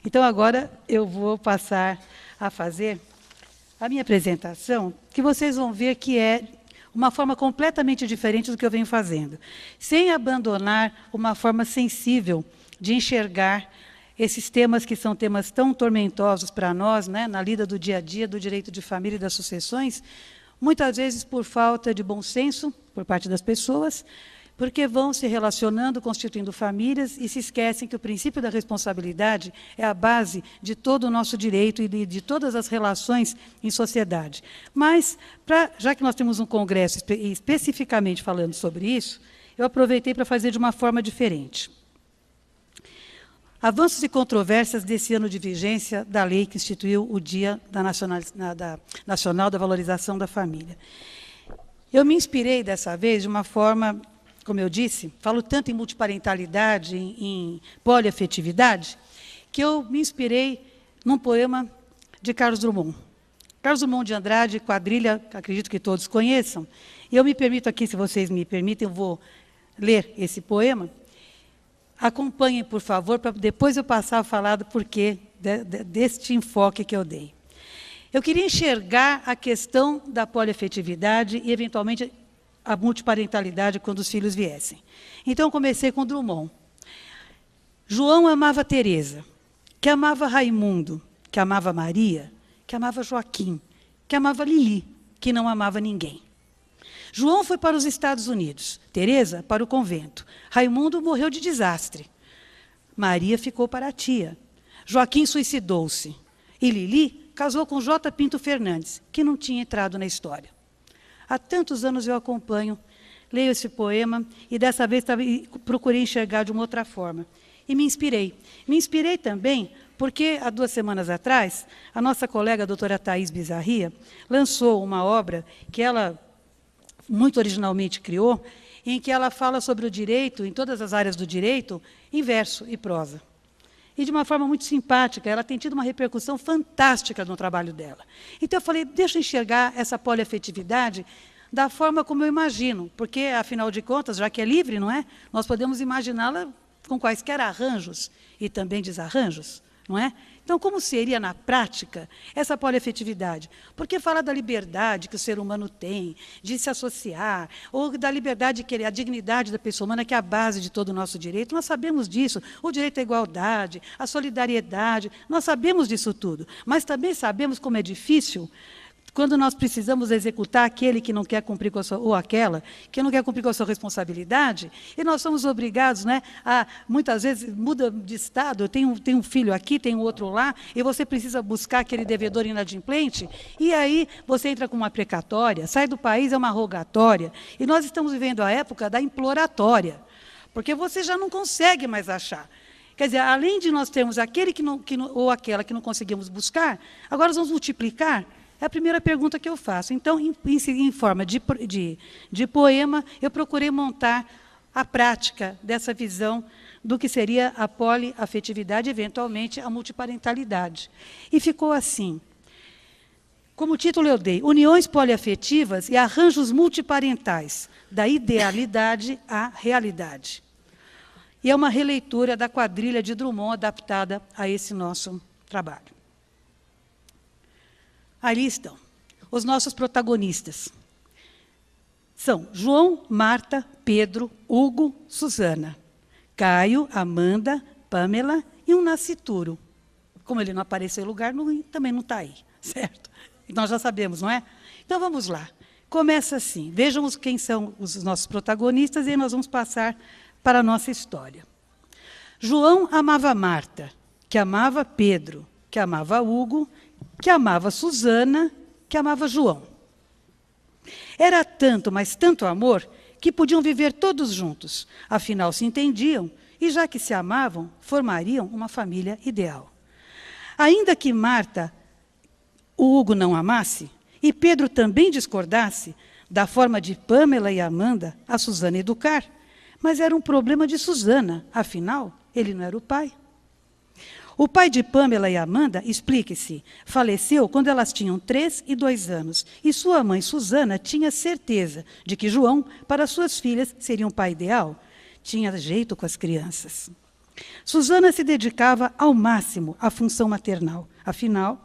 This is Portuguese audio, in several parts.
Então, agora eu vou passar a fazer a minha apresentação, que vocês vão ver que é uma forma completamente diferente do que eu venho fazendo, sem abandonar uma forma sensível de enxergar esses temas que são temas tão tormentosos para nós, né, na lida do dia a dia, do direito de família e das sucessões, muitas vezes por falta de bom senso por parte das pessoas, porque vão se relacionando, constituindo famílias e se esquecem que o princípio da responsabilidade é a base de todo o nosso direito e de todas as relações em sociedade. Mas, já que nós temos um congresso especificamente falando sobre isso, eu aproveitei para fazer de uma forma diferente. Avanços e controvérsias desse ano de vigência da lei que instituiu o Dia Nacional da Valorização da Família. Eu me inspirei, dessa vez, de uma forma, como eu disse, falo tanto em multiparentalidade, em poliafetividade, que eu me inspirei num poema de Carlos Drummond. Carlos Drummond de Andrade, quadrilha, acredito que todos conheçam, e eu me permito aqui, se vocês me permitem, eu vou ler esse poema. Acompanhem, por favor, para depois eu passar a falar do porquê deste enfoque que eu dei. Eu queria enxergar a questão da poliafetividade e, eventualmente, a multiparentalidade quando os filhos viessem. Então, eu comecei com Drummond. João amava Teresa, que amava Raimundo, que amava Maria, que amava Joaquim, que amava Lili, que não amava ninguém. João foi para os Estados Unidos, Teresa para o convento. Raimundo morreu de desastre. Maria ficou para a tia. Joaquim suicidou-se. E Lili casou com J. Pinto Fernandes, que não tinha entrado na história. Há tantos anos eu acompanho, leio esse poema, e dessa vez procurei enxergar de uma outra forma. E me inspirei. Me inspirei também porque, há 2 semanas atrás, a nossa colega, a doutora Thaís Bizarria, lançou uma obra que ela muito originalmente criou, em que ela fala sobre o direito, em todas as áreas do direito, em verso e prosa. E de uma forma muito simpática, ela tem tido uma repercussão fantástica no trabalho dela. Então eu falei, deixa eu enxergar essa poliafetividade da forma como eu imagino, porque, afinal de contas, já que é livre, não é? Nós podemos imaginá-la com quaisquer arranjos e também desarranjos, não é? Então, como seria, na prática, essa poliafetividade? Porque falar da liberdade que o ser humano tem, de se associar, ou da liberdade, a dignidade da pessoa humana, que é a base de todo o nosso direito, nós sabemos disso. O direito à igualdade, à solidariedade, nós sabemos disso tudo. Mas também sabemos como é difícil quando nós precisamos executar aquele que não quer cumprir com a sua, ou aquela que não quer cumprir com a sua responsabilidade, e nós somos obrigados, né, a, muitas vezes, muda de estado, tem um filho aqui, tem outro lá, e você precisa buscar aquele devedor inadimplente, e aí você entra com uma precatória, sai do país, é uma rogatória, e nós estamos vivendo a época da imploratória, porque você já não consegue mais achar. Quer dizer, além de nós termos aquele ou aquela que não conseguimos buscar, agora nós vamos multiplicar. É a primeira pergunta que eu faço. Então, em forma de poema, eu procurei montar a prática dessa visão do que seria a poliafetividade, eventualmente a multiparentalidade. E ficou assim. Como título eu dei, Uniões poliafetivas e arranjos multiparentais, da idealidade à realidade. E é uma releitura da quadrilha de Drummond adaptada a esse nosso trabalho. Ali estão os nossos protagonistas. São João, Marta, Pedro, Hugo, Susana, Caio, Amanda, Pamela e um nascituro. Como ele não apareceu em lugar, também não está aí, certo? Nós já sabemos, não é? Então, vamos lá. Começa assim. Vejam quem são os nossos protagonistas e aí nós vamos passar para a nossa história. João amava Marta, que amava Pedro, que amava Hugo, que amava Susana, que amava João. Era tanto, mas tanto amor, que podiam viver todos juntos. Afinal, se entendiam, e já que se amavam, formariam uma família ideal. Ainda que Marta, o Hugo não amasse, e Pedro também discordasse da forma de Pamela e Amanda a Susana educar, mas era um problema de Susana, afinal, ele não era o pai. O pai de Pamela e Amanda, explique-se, faleceu quando elas tinham 3 e 2 anos, e sua mãe, Susana, tinha certeza de que João, para suas filhas, seria um pai ideal. Tinha jeito com as crianças. Susana se dedicava ao máximo à função maternal. Afinal,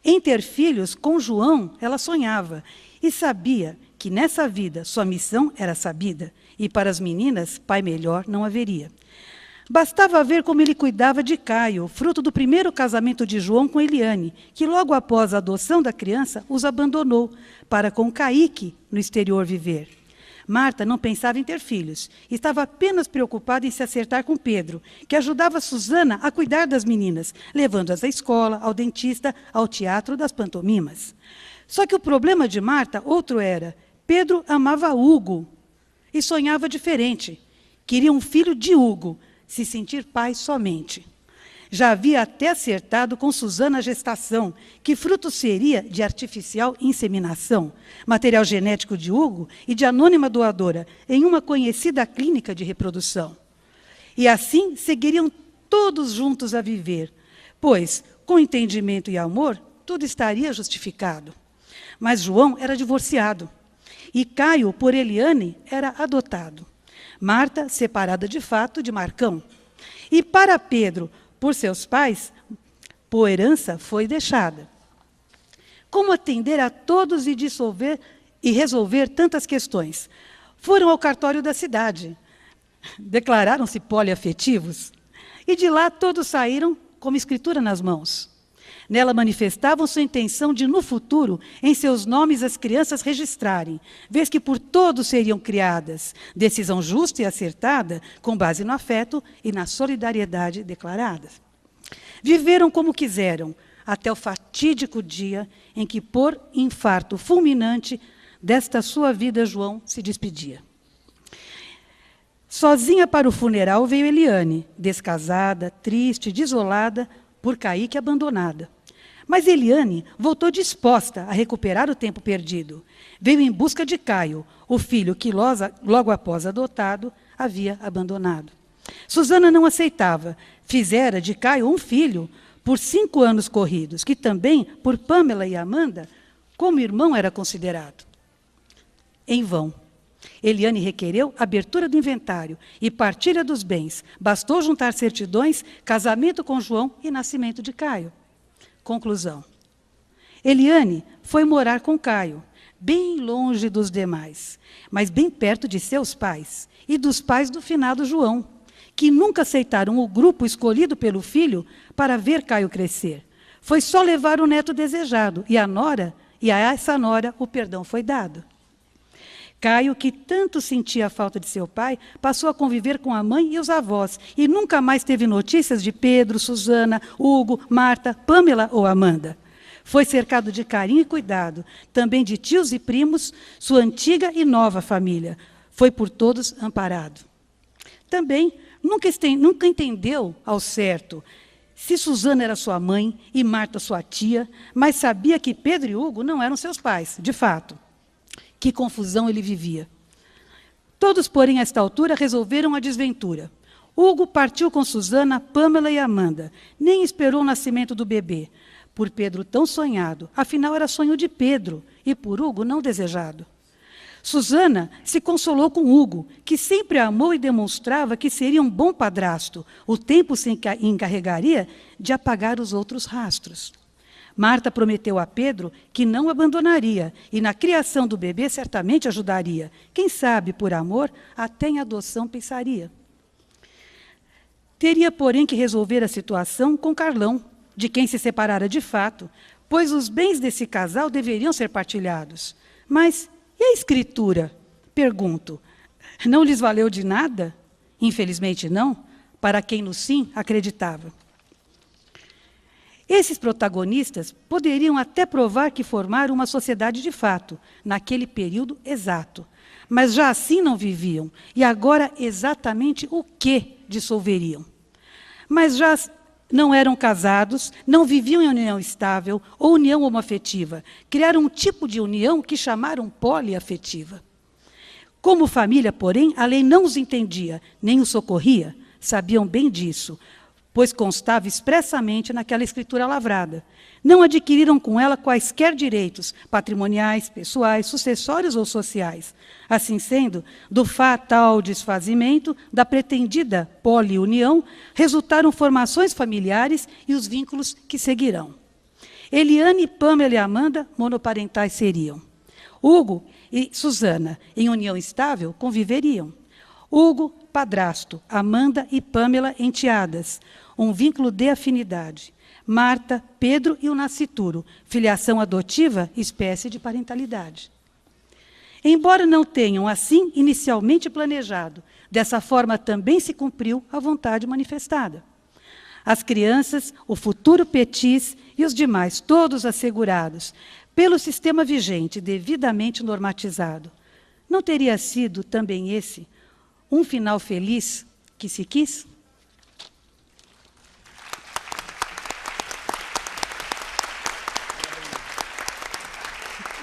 em ter filhos com João, ela sonhava e sabia que nessa vida sua missão era sabida e para as meninas, pai melhor não haveria. Bastava ver como ele cuidava de Caio, fruto do primeiro casamento de João com Eliane, que logo após a adoção da criança os abandonou para com Caíque no exterior viver. Marta não pensava em ter filhos, estava apenas preocupada em se acertar com Pedro, que ajudava Susana a cuidar das meninas, levando-as à escola, ao dentista, ao teatro das pantomimas. Só que o problema de Marta outro era: Pedro amava Hugo e sonhava diferente. Queria um filho de Hugo, se sentir pai somente. Já havia até acertado com Susana a gestação, que fruto seria de artificial inseminação, material genético de Hugo e de anônima doadora, em uma conhecida clínica de reprodução. E assim seguiriam todos juntos a viver, pois, com entendimento e amor, tudo estaria justificado. Mas João era divorciado, e Caio, por Eliane, era adotado. Marta, separada de fato de Marcão. E para Pedro, por seus pais, por herança foi deixada. Como atender a todos e resolver tantas questões? Foram ao cartório da cidade, declararam-se poliafetivos, e de lá todos saíram com escritura nas mãos. Nela manifestavam sua intenção de, no futuro, em seus nomes as crianças registrarem, vez que por todos seriam criadas, decisão justa e acertada, com base no afeto e na solidariedade declaradas. Viveram como quiseram, até o fatídico dia em que, por infarto fulminante, desta sua vida João se despedia. Sozinha para o funeral veio Eliane, descasada, triste, desolada, por Caíque abandonada. Mas Eliane voltou disposta a recuperar o tempo perdido. Veio em busca de Caio, o filho que logo após adotado havia abandonado. Susana não aceitava. Fizera de Caio um filho por 5 anos corridos, que também, por Pâmela e Amanda, como irmão era considerado. Em vão. Eliane requereu abertura do inventário e partilha dos bens. Bastou juntar certidões, casamento com João e nascimento de Caio. Conclusão. Eliane foi morar com Caio, bem longe dos demais, mas bem perto de seus pais e dos pais do finado João, que nunca aceitaram o grupo escolhido pelo filho para ver Caio crescer. Foi só levar o neto desejado, e a essa nora o perdão foi dado. Caio, que tanto sentia a falta de seu pai, passou a conviver com a mãe e os avós, e nunca mais teve notícias de Pedro, Susana, Hugo, Marta, Pâmela ou Amanda. Foi cercado de carinho e cuidado, também de tios e primos, sua antiga e nova família. Foi por todos amparado. Também nunca entendeu ao certo se Susana era sua mãe e Marta sua tia, mas sabia que Pedro e Hugo não eram seus pais, de fato. Que confusão ele vivia. Todos, porém, a esta altura, resolveram a desventura. Hugo partiu com Susana, Pâmela e Amanda. Nem esperou o nascimento do bebê. Por Pedro tão sonhado, afinal era sonho de Pedro, e por Hugo não desejado. Susana se consolou com Hugo, que sempre a amou e demonstrava que seria um bom padrasto. O tempo se encarregaria de apagar os outros rastros. Marta prometeu a Pedro que não abandonaria e na criação do bebê certamente ajudaria. Quem sabe, por amor, até em adoção pensaria. Teria, porém, que resolver a situação com Carlão, de quem se separara de fato, pois os bens desse casal deveriam ser partilhados. Mas e a escritura? Pergunto. Não lhes valeu de nada? Infelizmente não, para quem no sim acreditava. Esses protagonistas poderiam até provar que formaram uma sociedade de fato, naquele período exato. Mas já assim não viviam, e agora exatamente o que dissolveriam? Mas já não eram casados, não viviam em união estável ou união homoafetiva. Criaram um tipo de união que chamaram poliafetiva. Como família, porém, a lei não os entendia, nem os socorria. Sabiam bem disso. pois constava expressamente naquela escritura lavrada. Não adquiriram com ela quaisquer direitos patrimoniais, pessoais, sucessórios ou sociais. Assim sendo, do fatal desfazimento da pretendida poliunião, resultaram formações familiares e os vínculos que seguirão. Eliane, Pâmela e Amanda, monoparentais seriam. Hugo e Susana, em união estável, conviveriam. Hugo, padrasto, Amanda e Pâmela, enteadas, um vínculo de afinidade. Marta, Pedro e o nascituro, filiação adotiva, espécie de parentalidade. Embora não tenham assim inicialmente planejado, dessa forma também se cumpriu a vontade manifestada. As crianças, o futuro petis e os demais, todos assegurados, pelo sistema vigente, devidamente normatizado. Não teria sido também esse um final feliz que se quis?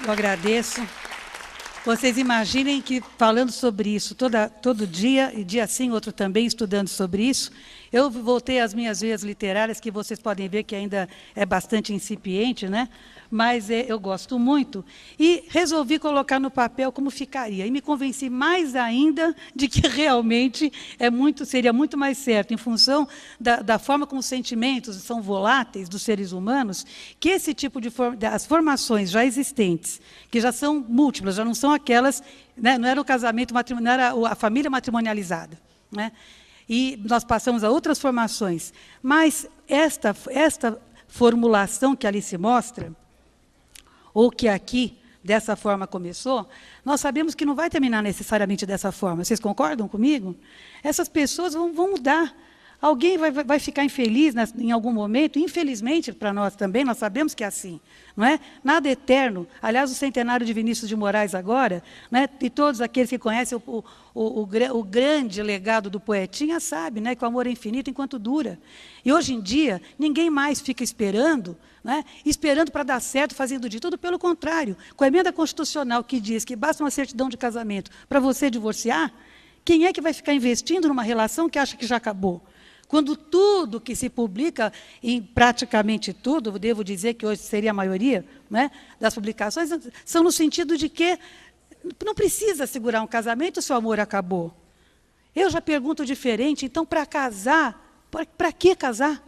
Eu agradeço. Vocês imaginem que, falando sobre isso todo dia, e dia sim, outro também, estudando sobre isso, eu voltei às minhas veias literárias, que vocês podem ver que ainda é bastante incipiente, né? Mas eu gosto muito, e resolvi colocar no papel como ficaria. E me convenci mais ainda de que realmente seria muito mais certo, em função da forma como os sentimentos são voláteis dos seres humanos, que esse tipo as formações já existentes, que já são múltiplas, já não são aquelas, né, não era o casamento matrimonial, não era a família matrimonializada, né? E nós passamos a outras formações. Mas esta formulação que ali se mostra, ou que aqui, dessa forma, começou, nós sabemos que não vai terminar necessariamente dessa forma. Vocês concordam comigo? Essas pessoas vão mudar. Alguém vai ficar infeliz em algum momento, infelizmente para nós também, nós sabemos que é assim. Não é? Nada é eterno. Aliás, o centenário de Vinícius de Moraes agora, né, e todos aqueles que conhecem o grande legado do poetinha sabem, né, que o amor é infinito enquanto dura. E hoje em dia, ninguém mais fica esperando, né, esperando para dar certo, fazendo de tudo. Pelo contrário, com a emenda constitucional que diz que basta uma certidão de casamento para você divorciar, quem é que vai ficar investindo numa relação que acha que já acabou? Quando tudo que se publica, em praticamente tudo, devo dizer que hoje seria a maioria, né, das publicações, são no sentido de que não precisa segurar um casamento se o amor acabou. Eu já pergunto diferente, então, para casar, para que casar?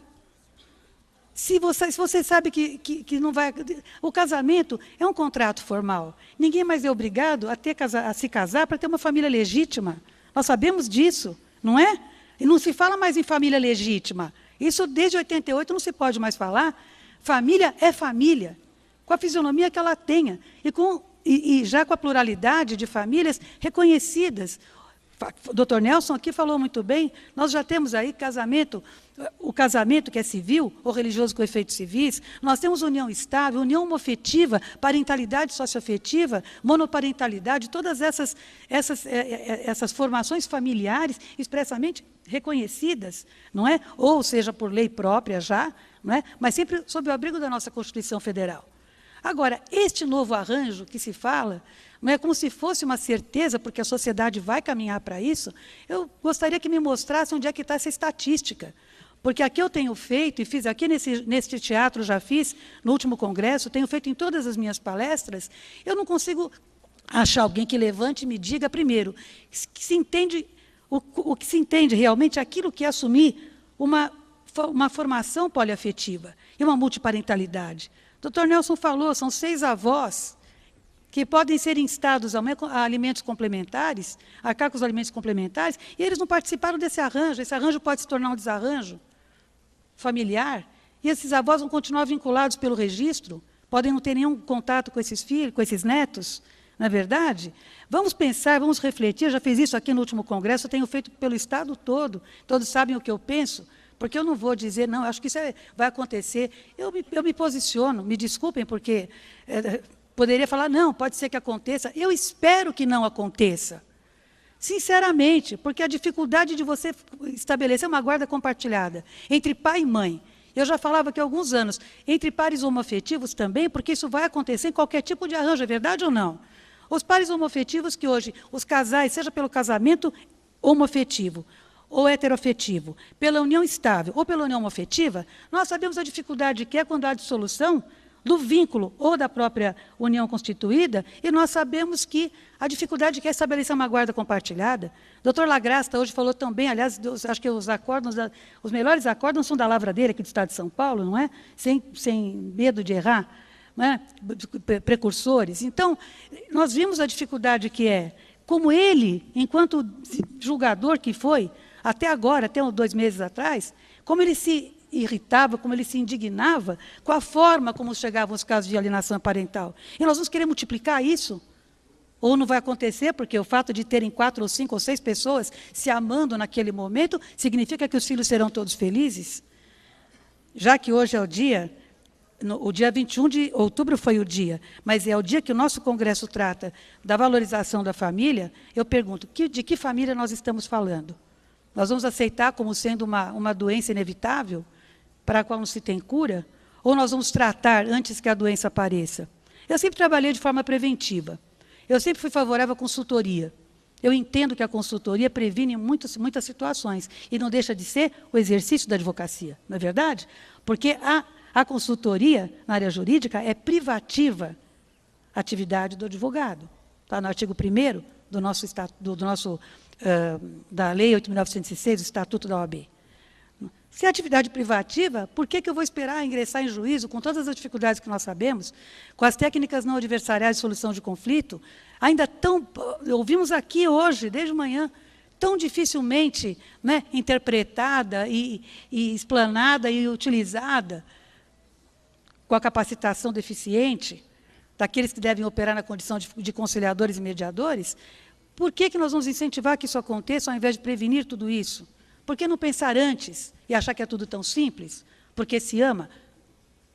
Se você sabe que não vai... O casamento é um contrato formal. Ninguém mais é obrigado a se casar para ter uma família legítima. Nós sabemos disso, não é? E não se fala mais em família legítima. Isso, desde 88, não se pode mais falar. Família é família, com a fisionomia que ela tenha, e já com a pluralidade de famílias reconhecidas. O doutor Nelson aqui falou muito bem, nós já temos aí o casamento que é civil, ou religioso com efeitos civis, nós temos união estável, união homoafetiva, parentalidade socioafetiva, monoparentalidade, todas essas formações familiares expressamente reconhecidas, não é? Ou seja, por lei própria já, não é? Mas sempre sob o abrigo da nossa Constituição Federal. Agora, este novo arranjo que se fala, não é como se fosse uma certeza, porque a sociedade vai caminhar para isso, eu gostaria que me mostrasse onde é que está essa estatística. Porque aqui eu tenho feito, e fiz aqui neste teatro, já fiz, no último congresso, tenho feito em todas as minhas palestras, eu não consigo achar alguém que levante e me diga, primeiro, que se entende, o que se entende realmente é aquilo que é assumir uma formação poliafetiva e uma multiparentalidade. O doutor Nelson falou, são 6 avós que podem ser instados a alimentos complementares, a arcar com os alimentos complementares, e eles não participaram desse arranjo. Esse arranjo pode se tornar um desarranjo familiar, e esses avós vão continuar vinculados pelo registro, podem não ter nenhum contato com esses filhos, com esses netos, não é verdade? Vamos pensar, vamos refletir, eu já fiz isso aqui no último congresso, eu tenho feito pelo Estado todo, todos sabem o que eu penso, porque eu não vou dizer, não, acho que isso vai acontecer. Eu me posiciono, me desculpem, porque poderia falar, não, pode ser que aconteça. Eu espero que não aconteça. Sinceramente, porque a dificuldade de você estabelecer uma guarda compartilhada entre pai e mãe, eu já falava aqui há alguns anos, entre pares homoafetivos também, porque isso vai acontecer em qualquer tipo de arranjo, é verdade ou não? Os pares homoafetivos que hoje, os casais, seja pelo casamento homoafetivo, ou heteroafetivo, pela união estável ou pela união homoafetiva, nós sabemos a dificuldade que é quando há dissolução do vínculo ou da própria união constituída, e nós sabemos que a dificuldade que é estabelecer uma guarda compartilhada. O doutor Lagrasta hoje falou também, aliás, acho que os melhores acórdons são da Lavradeira, aqui do Estado de São Paulo, não é? Sem medo de errar, não é? Precursores. Então, nós vimos a dificuldade que é, como ele, enquanto julgador que foi, até agora, até 2 meses atrás, como ele se irritava, como ele se indignava com a forma como chegavam os casos de alienação parental. E nós vamos querer multiplicar isso? Ou não vai acontecer, porque o fato de terem 4 ou 5 ou 6 pessoas se amando naquele momento, significa que os filhos serão todos felizes? Já que hoje é o dia 21 de outubro foi o dia, mas é o dia que o nosso Congresso trata da valorização da família, eu pergunto, de que família nós estamos falando? Nós vamos aceitar como sendo uma doença inevitável, para a qual não se tem cura? Ou nós vamos tratar antes que a doença apareça? Eu sempre trabalhei de forma preventiva. Eu sempre fui favorável à consultoria. Eu entendo que a consultoria previne muitas situações, e não deixa de ser o exercício da advocacia, não é verdade? Porque a consultoria, na área jurídica, é privativa a atividade do advogado. Está no artigo 1º da Lei 8.906, do Estatuto da OAB. Se é atividade privativa, por que eu vou esperar ingressar em juízo, com todas as dificuldades que nós sabemos, com as técnicas não adversariais de solução de conflito, ainda tão, ouvimos aqui hoje, desde manhã, tão dificilmente, né, interpretada e explanada e utilizada, com a capacitação deficiente daqueles que devem operar na condição de conciliadores e mediadores. Por que nós vamos incentivar que isso aconteça, ao invés de prevenir tudo isso? Por que não pensar antes e achar que é tudo tão simples? Porque se ama.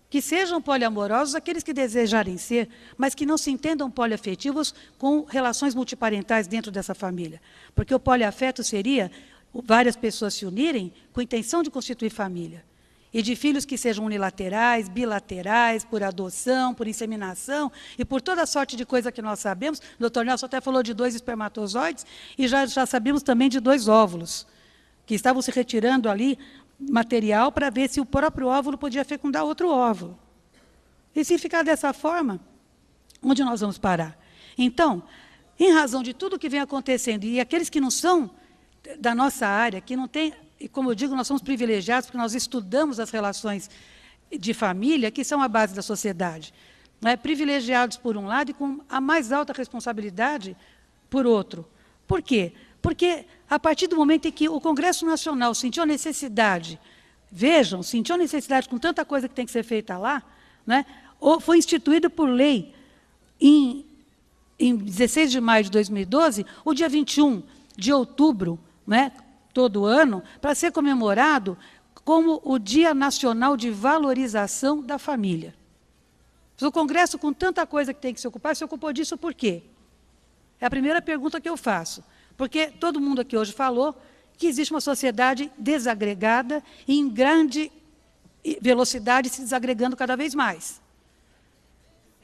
Que sejam poliamorosos aqueles que desejarem ser, mas que não se entendam poliafetivos com relações multiparentais dentro dessa família. Porque o poliafeto seria várias pessoas se unirem com a intenção de constituir família. E de filhos que sejam unilaterais, bilaterais, por adoção, por inseminação, e por toda sorte de coisa que nós sabemos. O doutor Nelson até falou de 2 espermatozoides, e já sabemos também de 2 óvulos, que estavam se retirando ali material para ver se o próprio óvulo podia fecundar outro óvulo. E se ficar dessa forma, onde nós vamos parar? Então, em razão de tudo que vem acontecendo, e aqueles que não são da nossa área, que não têm, e como eu digo, nós somos privilegiados porque nós estudamos as relações de família, que são a base da sociedade. Não é? Privilegiados por um lado e com a mais alta responsabilidade por outro. Por quê? Porque, a partir do momento em que o Congresso Nacional sentiu a necessidade, vejam, sentiu a necessidade com tanta coisa que tem que ser feita lá, né, foi instituído por lei, em 16 de maio de 2012, o dia 21 de outubro, né, todo ano, para ser comemorado como o Dia Nacional de Valorização da Família. O Congresso, com tanta coisa que tem que se ocupar, se ocupou disso por quê? É a primeira pergunta que eu faço. Porque todo mundo aqui hoje falou que existe uma sociedade desagregada e em grande velocidade se desagregando cada vez mais.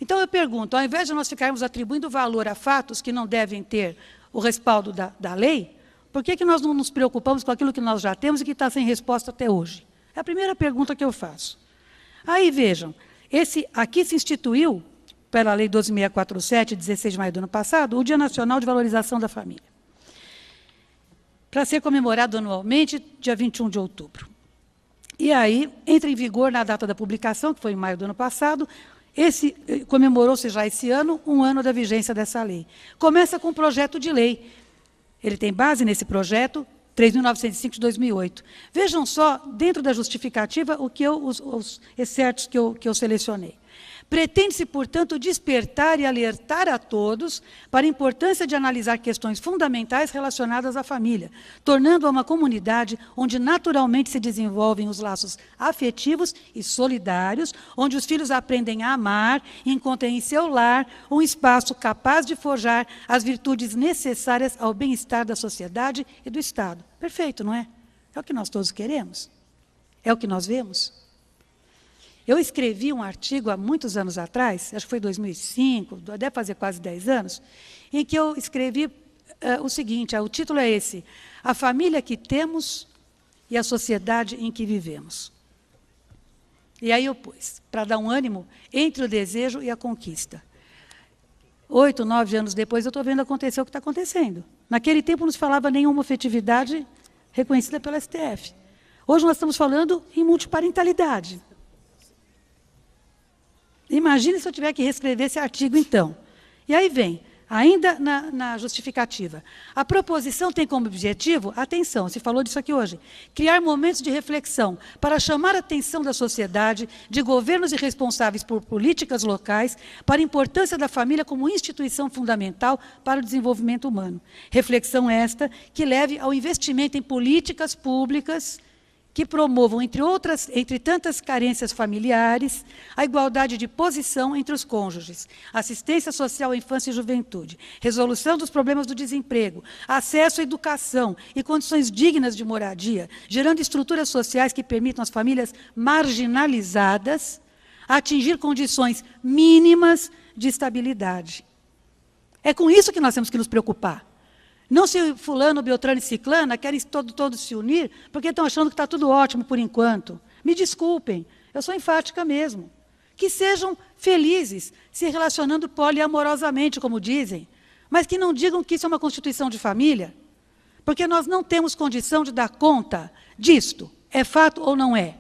Então, eu pergunto, ao invés de nós ficarmos atribuindo valor a fatos que não devem ter o respaldo da lei, por que nós não nos preocupamos com aquilo que nós já temos e que está sem resposta até hoje? É a primeira pergunta que eu faço. Aí, vejam, aqui se instituiu, pela Lei 12.647, 16 de maio do ano passado, o Dia Nacional de Valorização da Família, para ser comemorado anualmente, dia 21 de outubro. E aí, entra em vigor, na data da publicação, que foi em maio do ano passado, comemorou-se já esse ano, 1 ano da vigência dessa lei. Começa com um projeto de lei. Ele tem base nesse projeto, 3.905 de 2008. Vejam só, dentro da justificativa, os excertos que eu selecionei. Pretende-se, portanto, despertar e alertar a todos para a importância de analisar questões fundamentais relacionadas à família, tornando-a uma comunidade onde naturalmente se desenvolvem os laços afetivos e solidários, onde os filhos aprendem a amar e encontram em seu lar um espaço capaz de forjar as virtudes necessárias ao bem-estar da sociedade e do Estado. Perfeito, não é? É o que nós todos queremos? É o que nós vemos? Eu escrevi um artigo há muitos anos atrás, acho que foi em 2005, deve fazer quase 10 anos, em que eu escrevi o seguinte, o título é esse: A família que temos e a sociedade em que vivemos. E aí eu pus, para dar um ânimo entre o desejo e a conquista. 8, 9 anos depois, eu estou vendo acontecer o que está acontecendo. Naquele tempo não se falava nenhuma afetividade reconhecida pela STF. Hoje nós estamos falando em multiparentalidade. Imagine se eu tiver que reescrever esse artigo, então. E aí vem, ainda na justificativa. A proposição tem como objetivo, atenção, se falou disso aqui hoje, criar momentos de reflexão para chamar a atenção da sociedade, de governos e responsáveis por políticas locais, para a importância da família como instituição fundamental para o desenvolvimento humano. Reflexão esta que leve ao investimento em políticas públicas que promovam, entre tantas carências familiares, a igualdade de posição entre os cônjuges, assistência social à infância e juventude, resolução dos problemas do desemprego, acesso à educação e condições dignas de moradia, gerando estruturas sociais que permitam às famílias marginalizadas atingir condições mínimas de estabilidade. É com isso que nós temos que nos preocupar. Não se fulano, beltrano e ciclana querem todos se unir porque estão achando que está tudo ótimo por enquanto. Me desculpem, eu sou enfática mesmo. Que sejam felizes, se relacionando poliamorosamente, como dizem, mas que não digam que isso é uma constituição de família, porque nós não temos condição de dar conta disto. É fato ou não é?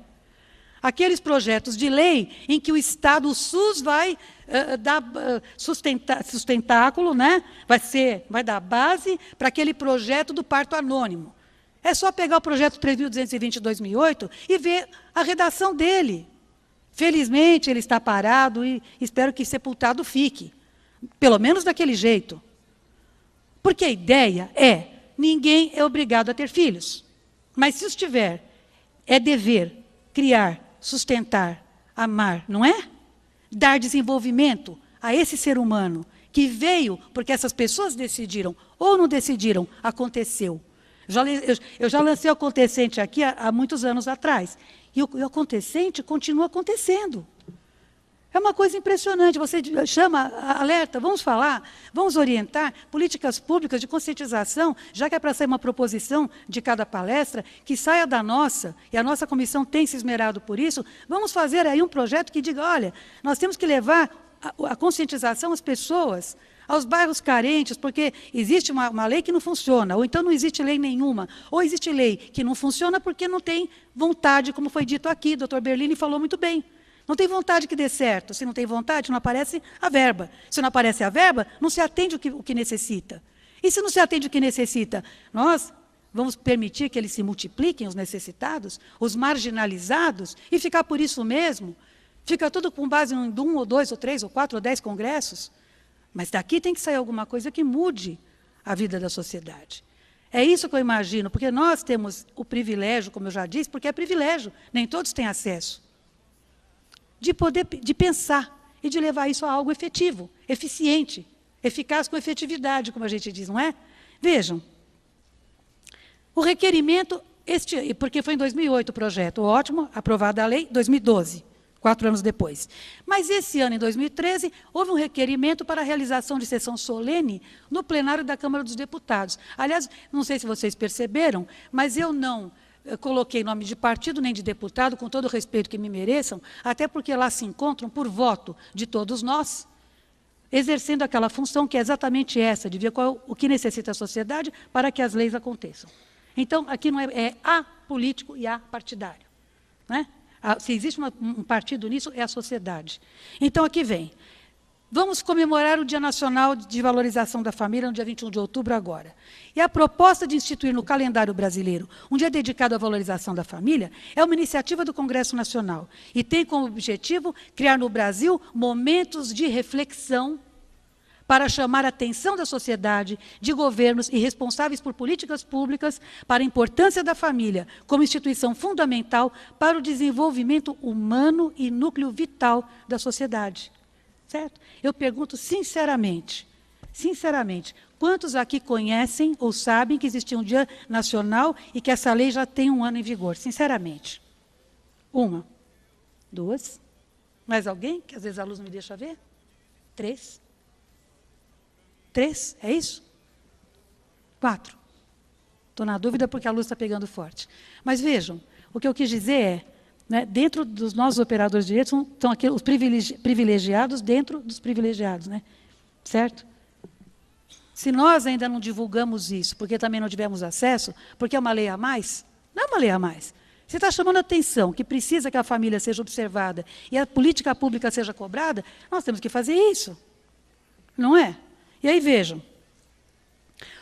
Aqueles projetos de lei em que o Estado, o SUS, vai dar sustentáculo, né? vai dar base para aquele projeto do parto anônimo. É só pegar o projeto 3.220 de 2008 e ver a redação dele. Felizmente, ele está parado e espero que sepultado fique. Pelo menos daquele jeito. Porque a ideia é, ninguém é obrigado a ter filhos. Mas se os tiver, é dever criar, sustentar, amar, não é? Dar desenvolvimento a esse ser humano que veio porque essas pessoas decidiram ou não decidiram, aconteceu. Eu já lancei o acontecente aqui há muitos anos atrás. E o acontecente continua acontecendo. É uma coisa impressionante. Você chama, alerta, vamos falar, vamos orientar políticas públicas de conscientização, já que é para sair uma proposição de cada palestra, que saia da nossa, e a nossa comissão tem se esmerado por isso, vamos fazer aí um projeto que diga, olha, nós temos que levar a conscientização às pessoas, aos bairros carentes, porque existe uma lei que não funciona, ou então não existe lei nenhuma, ou existe lei que não funciona porque não tem vontade, como foi dito aqui, o doutor Berlini falou muito bem. Não tem vontade que dê certo. Se não tem vontade, não aparece a verba. Se não aparece a verba, não se atende o que necessita. E se não se atende o que necessita, nós vamos permitir que eles se multipliquem, os necessitados, os marginalizados, e ficar por isso mesmo? Fica tudo com base em 1, ou 2, ou 3, ou 4, ou 10 congressos? Mas daqui tem que sair alguma coisa que mude a vida da sociedade. É isso que eu imagino, porque nós temos o privilégio, como eu já disse, porque é privilégio, nem todos têm acesso, de pensar e de levar isso a algo efetivo, eficiente, eficaz com efetividade, como a gente diz, não é? Vejam, o requerimento, porque foi em 2008 o projeto, ótimo, aprovada a lei, 2012, 4 anos depois. Mas esse ano, em 2013, houve um requerimento para a realização de sessão solene no plenário da Câmara dos Deputados. Aliás, não sei se vocês perceberam, mas eu não coloquei nome de partido nem de deputado, com todo o respeito que me mereçam, até porque lá se encontram, por voto de todos nós, exercendo aquela função que é exatamente essa, de ver o que necessita a sociedade para que as leis aconteçam. Então, aqui não é apolítico e apartidário. Né? Se existe um partido nisso, é a sociedade. Então, aqui vem. Vamos comemorar o Dia Nacional de Valorização da Família, no dia 21 de outubro, agora. E a proposta de instituir no calendário brasileiro um dia dedicado à valorização da família é uma iniciativa do Congresso Nacional e tem como objetivo criar no Brasil momentos de reflexão para chamar a atenção da sociedade, de governos e responsáveis por políticas públicas para a importância da família como instituição fundamental para o desenvolvimento humano e núcleo vital da sociedade. Certo? Eu pergunto sinceramente, quantos aqui conhecem ou sabem que existe um Dia Nacional e que essa lei já tem 1 ano em vigor? Sinceramente. 1, 2, mais alguém? Que às vezes a luz não me deixa ver? 3. 3, é isso? 4? Estou na dúvida porque a luz está pegando forte. Mas vejam, o que eu quis dizer é, né, dentro dos nossos operadores de direitos, estão aqui os privilegiados dentro dos privilegiados, né? Certo? Se nós ainda não divulgamos isso, porque também não tivemos acesso, porque é uma lei a mais, não é uma lei a mais. Você está chamando a atenção que precisa que a família seja observada e a política pública seja cobrada, nós temos que fazer isso. Não é? E aí vejam,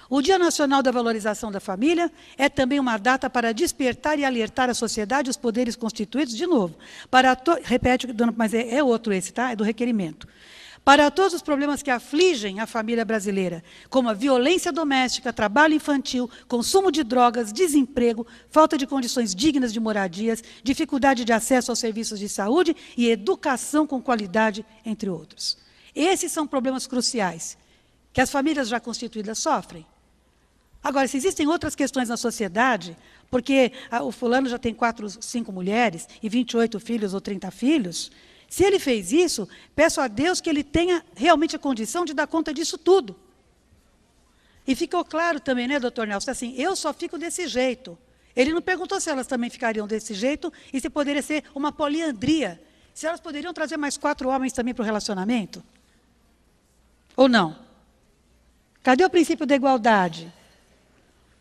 o Dia Nacional da Valorização da Família é também uma data para despertar e alertar a sociedade e os poderes constituídos, de novo, repete, mas é outro esse, tá? É do requerimento. Para todos os problemas que afligem a família brasileira, como a violência doméstica, trabalho infantil, consumo de drogas, desemprego, falta de condições dignas de moradias, dificuldade de acesso aos serviços de saúde e educação com qualidade, entre outros. Esses são problemas cruciais, que as famílias já constituídas sofrem. Agora, se existem outras questões na sociedade, porque o fulano já tem 4, 5 mulheres e 28 filhos ou 30 filhos, se ele fez isso, peço a Deus que ele tenha realmente a condição de dar conta disso tudo. E ficou claro também, né, doutor Nelson, assim, eu só fico desse jeito. Ele não perguntou se elas também ficariam desse jeito e se poderia ser uma poliandria. Se elas poderiam trazer mais 4 homens também para o relacionamento? Ou não? Cadê o princípio da igualdade?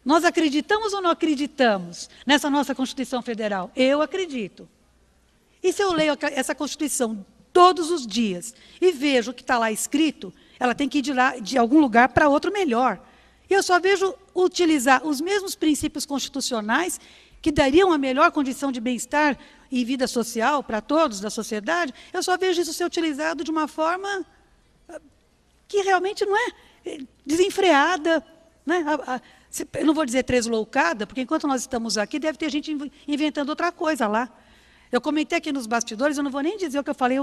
Nós acreditamos ou não acreditamos nessa nossa Constituição Federal? Eu acredito. E se eu leio essa Constituição todos os dias e vejo o que está lá escrito, ela tem que ir de algum lugar para outro melhor. E eu só vejo utilizar os mesmos princípios constitucionais que dariam a melhor condição de bem-estar e vida social para todos da sociedade, eu só vejo isso ser utilizado de uma forma que realmente não é desenfreada, né? Eu não vou dizer tresloucada, porque enquanto nós estamos aqui, deve ter gente inventando outra coisa lá. Eu comentei aqui nos bastidores, eu não vou nem dizer o que eu falei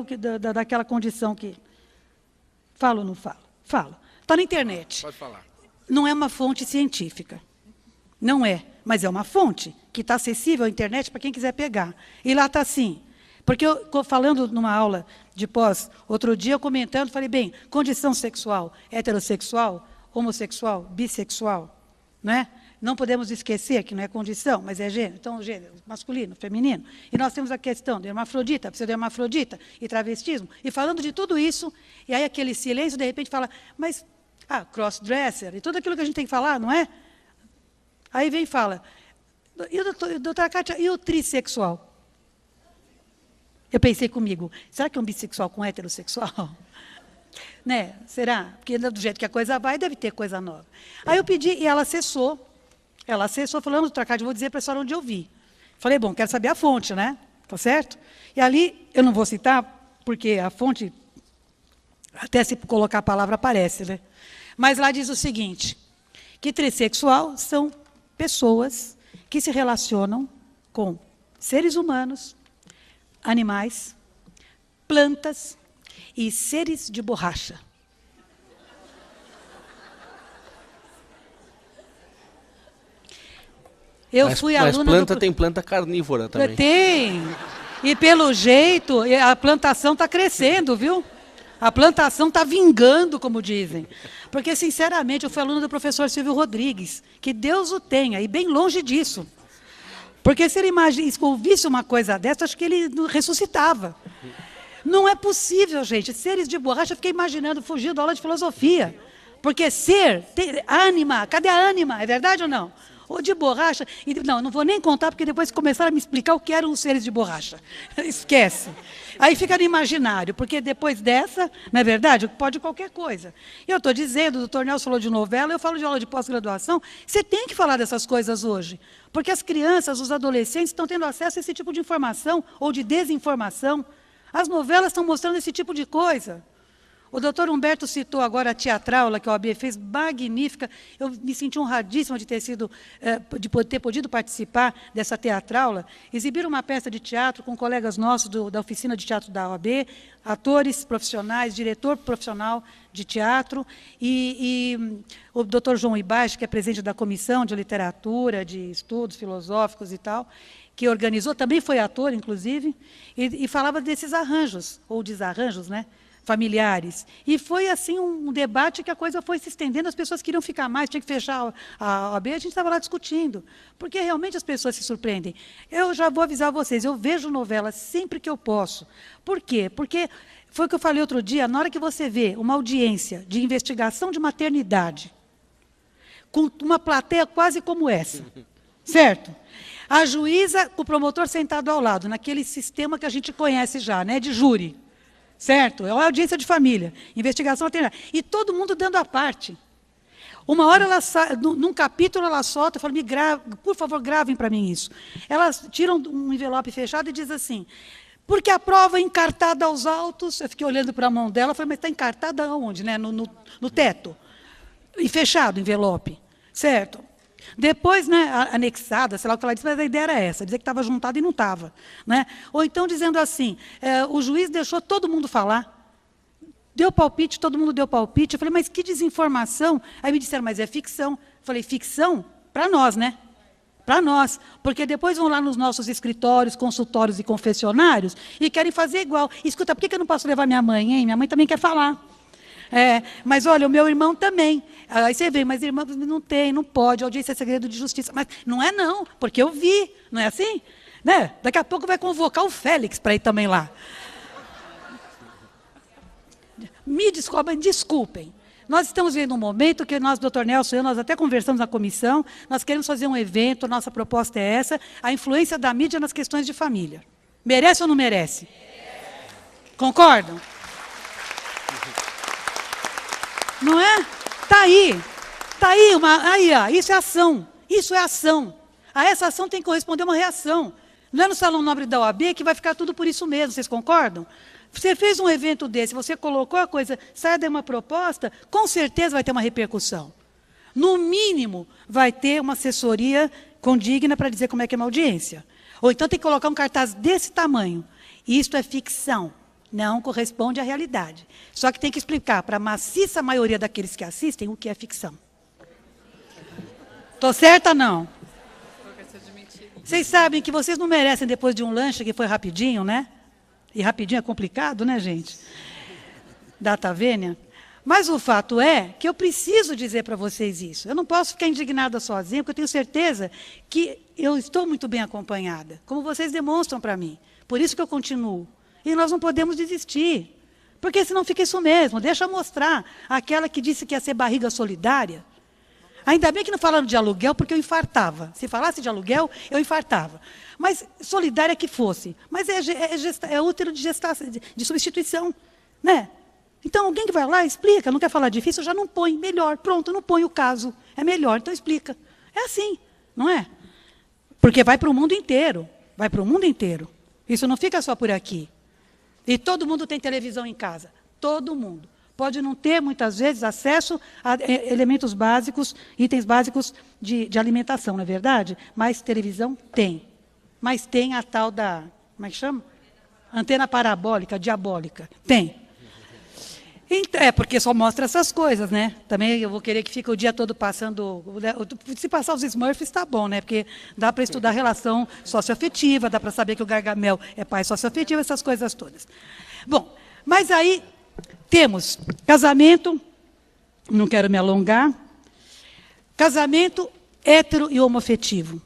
daquela condição que... Falo ou não falo? Falo. Está na internet. Pode falar. Não é uma fonte científica. Não é, mas é uma fonte que está acessível à internet para quem quiser pegar. E lá está assim. Porque eu, falando numa aula de pós, outro dia, eu comentando, falei, bem, condição sexual, heterossexual, homossexual, bissexual, né? Não podemos esquecer que não é condição, mas é gênero. Então, gênero masculino, feminino. E nós temos a questão de hermafrodita, pseudo-hermafrodita e travestismo. E falando de tudo isso, e aí aquele silêncio, de repente, fala, mas, cross-dresser, e tudo aquilo que a gente tem que falar, não é? Aí vem e fala, e doutora Kátia, e o trissexual? Eu pensei comigo, será que é um bissexual com heterossexual? Né? Será? Porque do jeito que a coisa vai, deve ter coisa nova. Aí eu pedi, e ela acessou, falando, doutora Kátia, vou dizer para a senhora onde eu vi. Falei, bom, quero saber a fonte, né? Tá certo? E ali, eu não vou citar, porque a fonte, até se colocar a palavra, aparece, né? Mas lá diz o seguinte, que trissexual são pessoas que se relacionam com seres humanos, animais, plantas e seres de borracha. Eu fui aluna... Mas planta tem planta carnívora também. Tem. E pelo jeito, a plantação está crescendo, viu? A plantação está vingando, como dizem. Porque, sinceramente, eu fui aluna do professor Silvio Rodrigues, que Deus o tenha, e bem longe disso. Porque se ele ouvisse uma coisa dessa, acho que ele ressuscitava. Não é possível, gente. Seres de borracha, eu fiquei imaginando, fugiu da aula de filosofia. Porque ânima, cadê a ânima? É verdade ou não? Ou de borracha. Não vou nem contar, porque depois começaram a me explicar o que eram os seres de borracha. Esquece. Aí fica no imaginário, porque depois dessa, não é verdade? Pode qualquer coisa. E eu estou dizendo, o doutor Nelson falou de novela, eu falo de aula de pós-graduação, você tem que falar dessas coisas hoje. Porque as crianças, os adolescentes estão tendo acesso a esse tipo de informação ou de desinformação. As novelas estão mostrando esse tipo de coisa. O doutor Humberto citou agora a teatraula que a OAB fez, magnífica. Eu me senti honradíssima de ter podido participar dessa teatraula. Exibiram uma peça de teatro com colegas nossos da oficina de teatro da OAB, atores profissionais, diretor profissional de teatro, e o doutor João Ibaixo, que é presidente da Comissão de Literatura, de Estudos Filosóficos e tal, que organizou, também foi ator, inclusive, e falava desses arranjos, ou desarranjos, né? familiares. E foi assim um debate que a coisa foi se estendendo, as pessoas queriam ficar mais, tinha que fechar a OAB, a gente estava lá discutindo. Porque realmente as pessoas se surpreendem. Eu já vou avisar vocês, eu vejo novela sempre que eu posso. Por quê? Porque foi o que eu falei outro dia, na hora que você vê uma audiência de investigação de maternidade, com uma plateia quase como essa, certo? A juíza, o promotor sentado ao lado, naquele sistema que a gente conhece já, né, de júri. Certo? É uma audiência de família, investigação maternidade. E todo mundo dando a parte. Uma hora, num capítulo, ela solta, fala, por favor, gravem para mim isso. Elas tiram um envelope fechado e diz assim, porque a prova é encartada aos autos, eu fiquei olhando para a mão dela, falei, mas está encartada aonde? Né? No teto. E fechado o envelope. Certo? Depois, né, anexada, sei lá o que ela disse, mas a ideia era essa, dizer que estava juntado e não estava. Né? Ou então dizendo assim, o juiz deixou todo mundo falar, deu palpite, todo mundo deu palpite. Eu falei, mas que desinformação. Aí me disseram, mas é ficção. Eu falei, ficção? Para nós, né? Para nós. Porque depois vão lá nos nossos escritórios, consultórios e confessionários e querem fazer igual. Escuta, por que eu não posso levar minha mãe, hein? Minha mãe também quer falar. Mas olha, o meu irmão também. Aí você vê, mas irmão não tem, não pode, audiência é segredo de justiça. Mas não é não, porque eu vi, não é assim? Né? Daqui a pouco vai convocar o Félix para ir também lá. Me desculpem. Nós estamos vivendo um momento que nós, doutor Nelson e eu, nós até conversamos na comissão, nós queremos fazer um evento, nossa proposta é essa, a influência da mídia nas questões de família. Merece ou não merece? Concordam? Não é? Está aí. Está aí, ó, isso é ação. Isso é ação. A essa ação tem que corresponder uma reação. Não é no Salão Nobre da OAB que vai ficar tudo por isso mesmo, vocês concordam? Você fez um evento desse, você colocou a coisa, sai de uma proposta, com certeza vai ter uma repercussão. No mínimo, vai ter uma assessoria condigna para dizer como é que é uma audiência. Ou então tem que colocar um cartaz desse tamanho. Isto é ficção. Não corresponde à realidade. Só que tem que explicar para a maciça maioria daqueles que assistem o que é ficção. Estou certa ou não? Vocês sabem que vocês não merecem depois de um lanche que foi rapidinho, né? E rapidinho é complicado, né, gente? Data vênia. Mas o fato é que eu preciso dizer para vocês isso. Eu não posso ficar indignada sozinha, porque eu tenho certeza que eu estou muito bem acompanhada, como vocês demonstram para mim. Por isso que eu continuo. E nós não podemos desistir, porque senão fica isso mesmo. Deixa eu mostrar aquela que disse que ia ser barriga solidária. Ainda bem que não falaram de aluguel, porque eu infartava. Se falasse de aluguel, eu infartava. Mas solidária que fosse. Mas é útero de gestação, de substituição. Né? Então, alguém que vai lá, explica. Não quer falar difícil, já não põe. Melhor, pronto, não põe o caso. É melhor, então explica. É assim, não é? Porque vai para o mundo inteiro. Vai para o mundo inteiro. Isso não fica só por aqui. E todo mundo tem televisão em casa. Todo mundo. Pode não ter, muitas vezes, acesso a elementos básicos, itens básicos de alimentação, não é verdade? Mas televisão tem. Mas tem a tal da, como é que chama? Antena parabólica, diabólica. Tem. Porque só mostra essas coisas, né? Também eu vou querer que fique o dia todo passando... Se passar os Smurfs, está bom, né? Porque dá para estudar relação socioafetiva, dá para saber que o Gargamel é pai socioafetivo, essas coisas todas. Bom, mas aí temos casamento, não quero me alongar, casamento hétero e homoafetivo.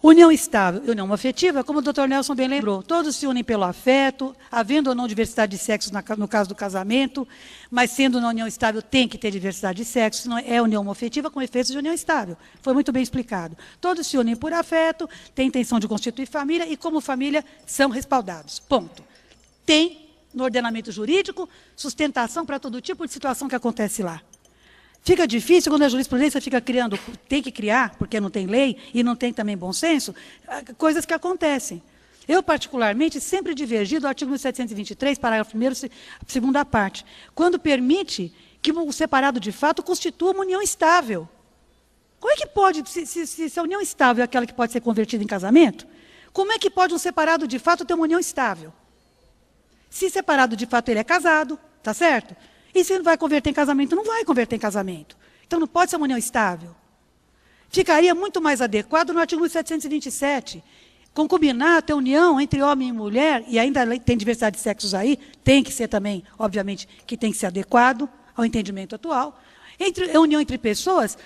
União estável e união afetiva, como o Dr. Nelson bem lembrou, todos se unem pelo afeto, havendo ou não diversidade de sexos no caso do casamento, mas sendo uma união estável tem que ter diversidade de sexos, não é união afetiva com efeitos de união estável. Foi muito bem explicado. Todos se unem por afeto, têm intenção de constituir família e como família são respaldados. Ponto. Tem no ordenamento jurídico sustentação para todo tipo de situação que acontece lá. Fica difícil quando a jurisprudência fica criando, tem que criar, porque não tem lei e não tem também bom senso, coisas que acontecem. Eu, particularmente, sempre divergi do artigo 1723, parágrafo 1º, segunda parte, quando permite que o separado de fato constitua uma união estável. Como é que pode, se a união estável é aquela que pode ser convertida em casamento, como é que pode um separado de fato ter uma união estável? Se separado de fato ele é casado, tá certo? E se ele vai converter em casamento, não vai converter em casamento. Então não pode ser uma união estável. Ficaria muito mais adequado no artigo 1727. Concubinato é união entre homem e mulher, e ainda tem diversidade de sexos aí, tem que ser também, obviamente, que tem que ser adequado ao entendimento atual. É união entre pessoas,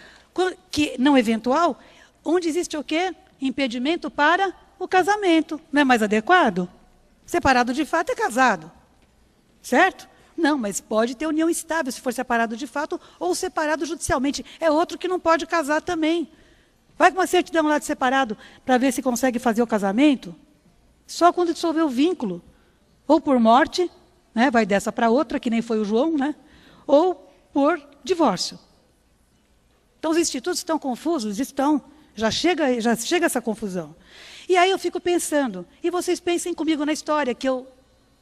que não eventual, onde existe o quê? Impedimento para o casamento. Não é mais adequado? Separado de fato é casado. Certo? Não, mas pode ter união estável se for separado de fato ou separado judicialmente. É outro que não pode casar também. Vai com uma certidão lá de separado para ver se consegue fazer o casamento. Só quando dissolver o vínculo. Ou por morte, né, vai dessa para outra, que nem foi o João, né, ou por divórcio. Então os institutos estão confusos? Estão. Já chega essa confusão. E aí eu fico pensando, e vocês pensem comigo na história que eu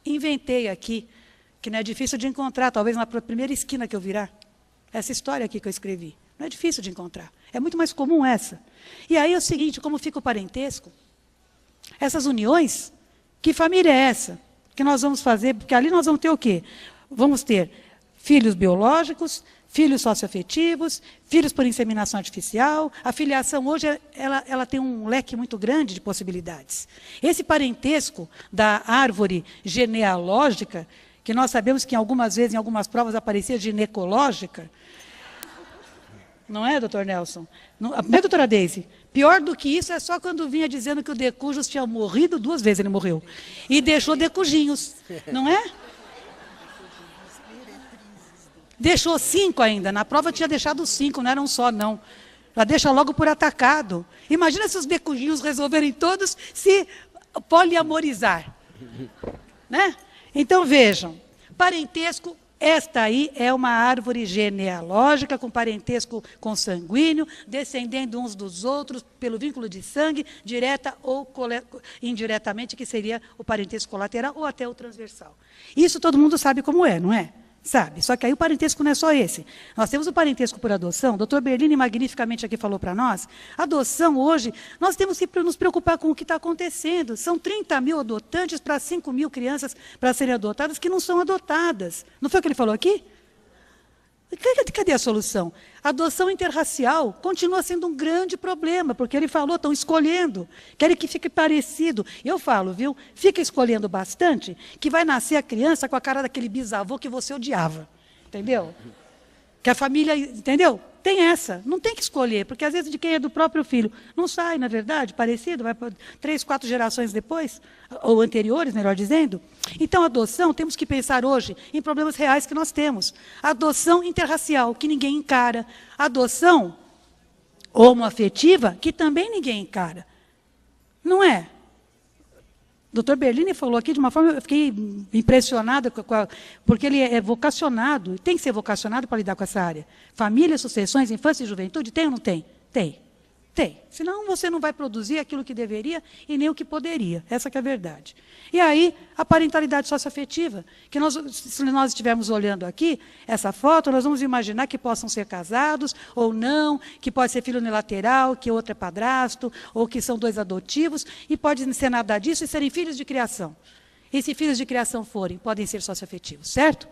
inventei aqui, que não é difícil de encontrar, talvez na primeira esquina que eu virar. Essa história aqui que eu escrevi. Não é difícil de encontrar. É muito mais comum essa. E aí é o seguinte, como fica o parentesco? Essas uniões, que família é essa? Que nós vamos fazer? Porque ali nós vamos ter o quê? Vamos ter filhos biológicos, filhos socioafetivos, filhos por inseminação artificial. A filiação hoje ela tem um leque muito grande de possibilidades. Esse parentesco da árvore genealógica, que nós sabemos que algumas vezes, em algumas provas, aparecia ginecológica. Não é, doutor Nelson? Não é, doutora Deise? Pior do que isso é só quando vinha dizendo que o Decujos tinha morrido 2 vezes, ele morreu. E deixou decujinhos, não é? Deixou 5 ainda. Na prova tinha deixado 5, não era um só, não. Já deixa logo por atacado. Imagina se os decujinhos resolverem todos se poliamorizar. Né? Então, vejam, parentesco, esta aí é uma árvore genealógica com parentesco consanguíneo, descendendo uns dos outros pelo vínculo de sangue, direta ou indiretamente, que seria o parentesco colateral ou até o transversal. Isso todo mundo sabe como é, não é? Sabe? Só que aí o parentesco não é só esse. Nós temos o parentesco por adoção. O doutor Berlini magnificamente aqui falou para nós. Adoção hoje, nós temos que nos preocupar com o que está acontecendo. São 30 mil adotantes para 5 mil crianças para serem adotadas que não são adotadas. Não foi o que ele falou aqui? Cadê a solução? A adoção interracial continua sendo um grande problema, porque ele falou, estão escolhendo, querem que fique parecido. Eu falo, viu, fica escolhendo bastante, que vai nascer a criança com a cara daquele bisavô que você odiava. Entendeu? Que a família, entendeu? Tem essa, não tem que escolher, porque às vezes de quem é do próprio filho. Não sai, na verdade, parecido, vai para 3, 4 gerações depois, ou anteriores, melhor dizendo. Então, a adoção, temos que pensar hoje em problemas reais que nós temos. A adoção interracial, que ninguém encara. A adoção homoafetiva, que também ninguém encara. Não é? O doutor Berlini falou aqui de uma forma, eu fiquei impressionada, porque ele é vocacionado, tem que ser vocacionado para lidar com essa área. Família, sucessões, infância e juventude, tem ou não tem? Tem. Tem. Senão você não vai produzir aquilo que deveria e nem o que poderia. Essa que é a verdade. E aí, a parentalidade socioafetiva, que se nós estivermos olhando aqui, essa foto, nós vamos imaginar que possam ser casados ou não, que pode ser filho unilateral, que outro é padrasto, ou que são 2 adotivos, e pode ser nada disso e serem filhos de criação. E se filhos de criação forem, podem ser socioafetivos, certo?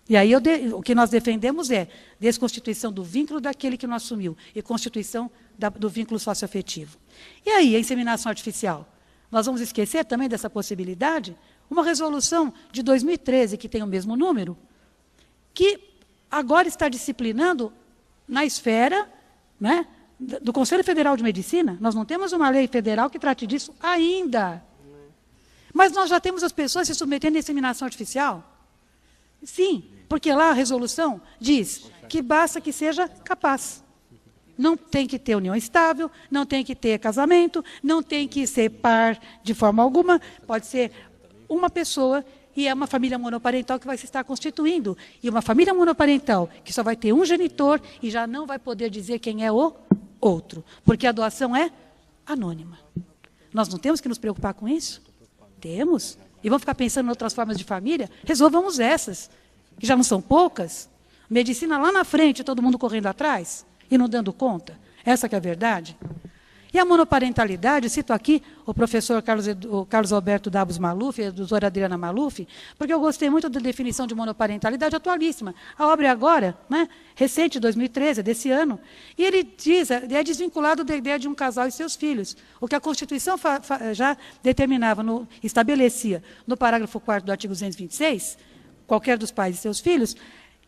E aí o que nós defendemos é desconstituição do vínculo daquele que não assumiu e constituição do vínculo socioafetivo. E aí, a inseminação artificial? Nós vamos esquecer também dessa possibilidade? Uma resolução de 2013, que tem o mesmo número, que agora está disciplinando na esfera, né, do Conselho Federal de Medicina. Nós não temos uma lei federal que trate disso ainda. Mas nós já temos as pessoas se submetendo à inseminação artificial. Sim, porque lá a resolução diz que basta que seja capaz. Não tem que ter união estável, não tem que ter casamento, não tem que ser par de forma alguma, pode ser uma pessoa e é uma família monoparental que vai se estar constituindo. E uma família monoparental que só vai ter um genitor e já não vai poder dizer quem é o outro, porque a doação é anônima. Nós não temos que nos preocupar com isso? Temos. E vamos ficar pensando em outras formas de família? Resolvamos essas, que já não são poucas. Medicina lá na frente, todo mundo correndo atrás e não dando conta. Essa que é a verdade. E a monoparentalidade, cito aqui o professor Carlos Alberto Dabos Maluf, a doutora Adriana Maluf, porque eu gostei muito da definição de monoparentalidade atualíssima. A obra é agora, né, recente, 2013, desse ano. E ele diz, é desvinculado da ideia de um casal e seus filhos. O que a Constituição já determinava, estabelecia no parágrafo 4º do artigo 226, qualquer dos pais e seus filhos.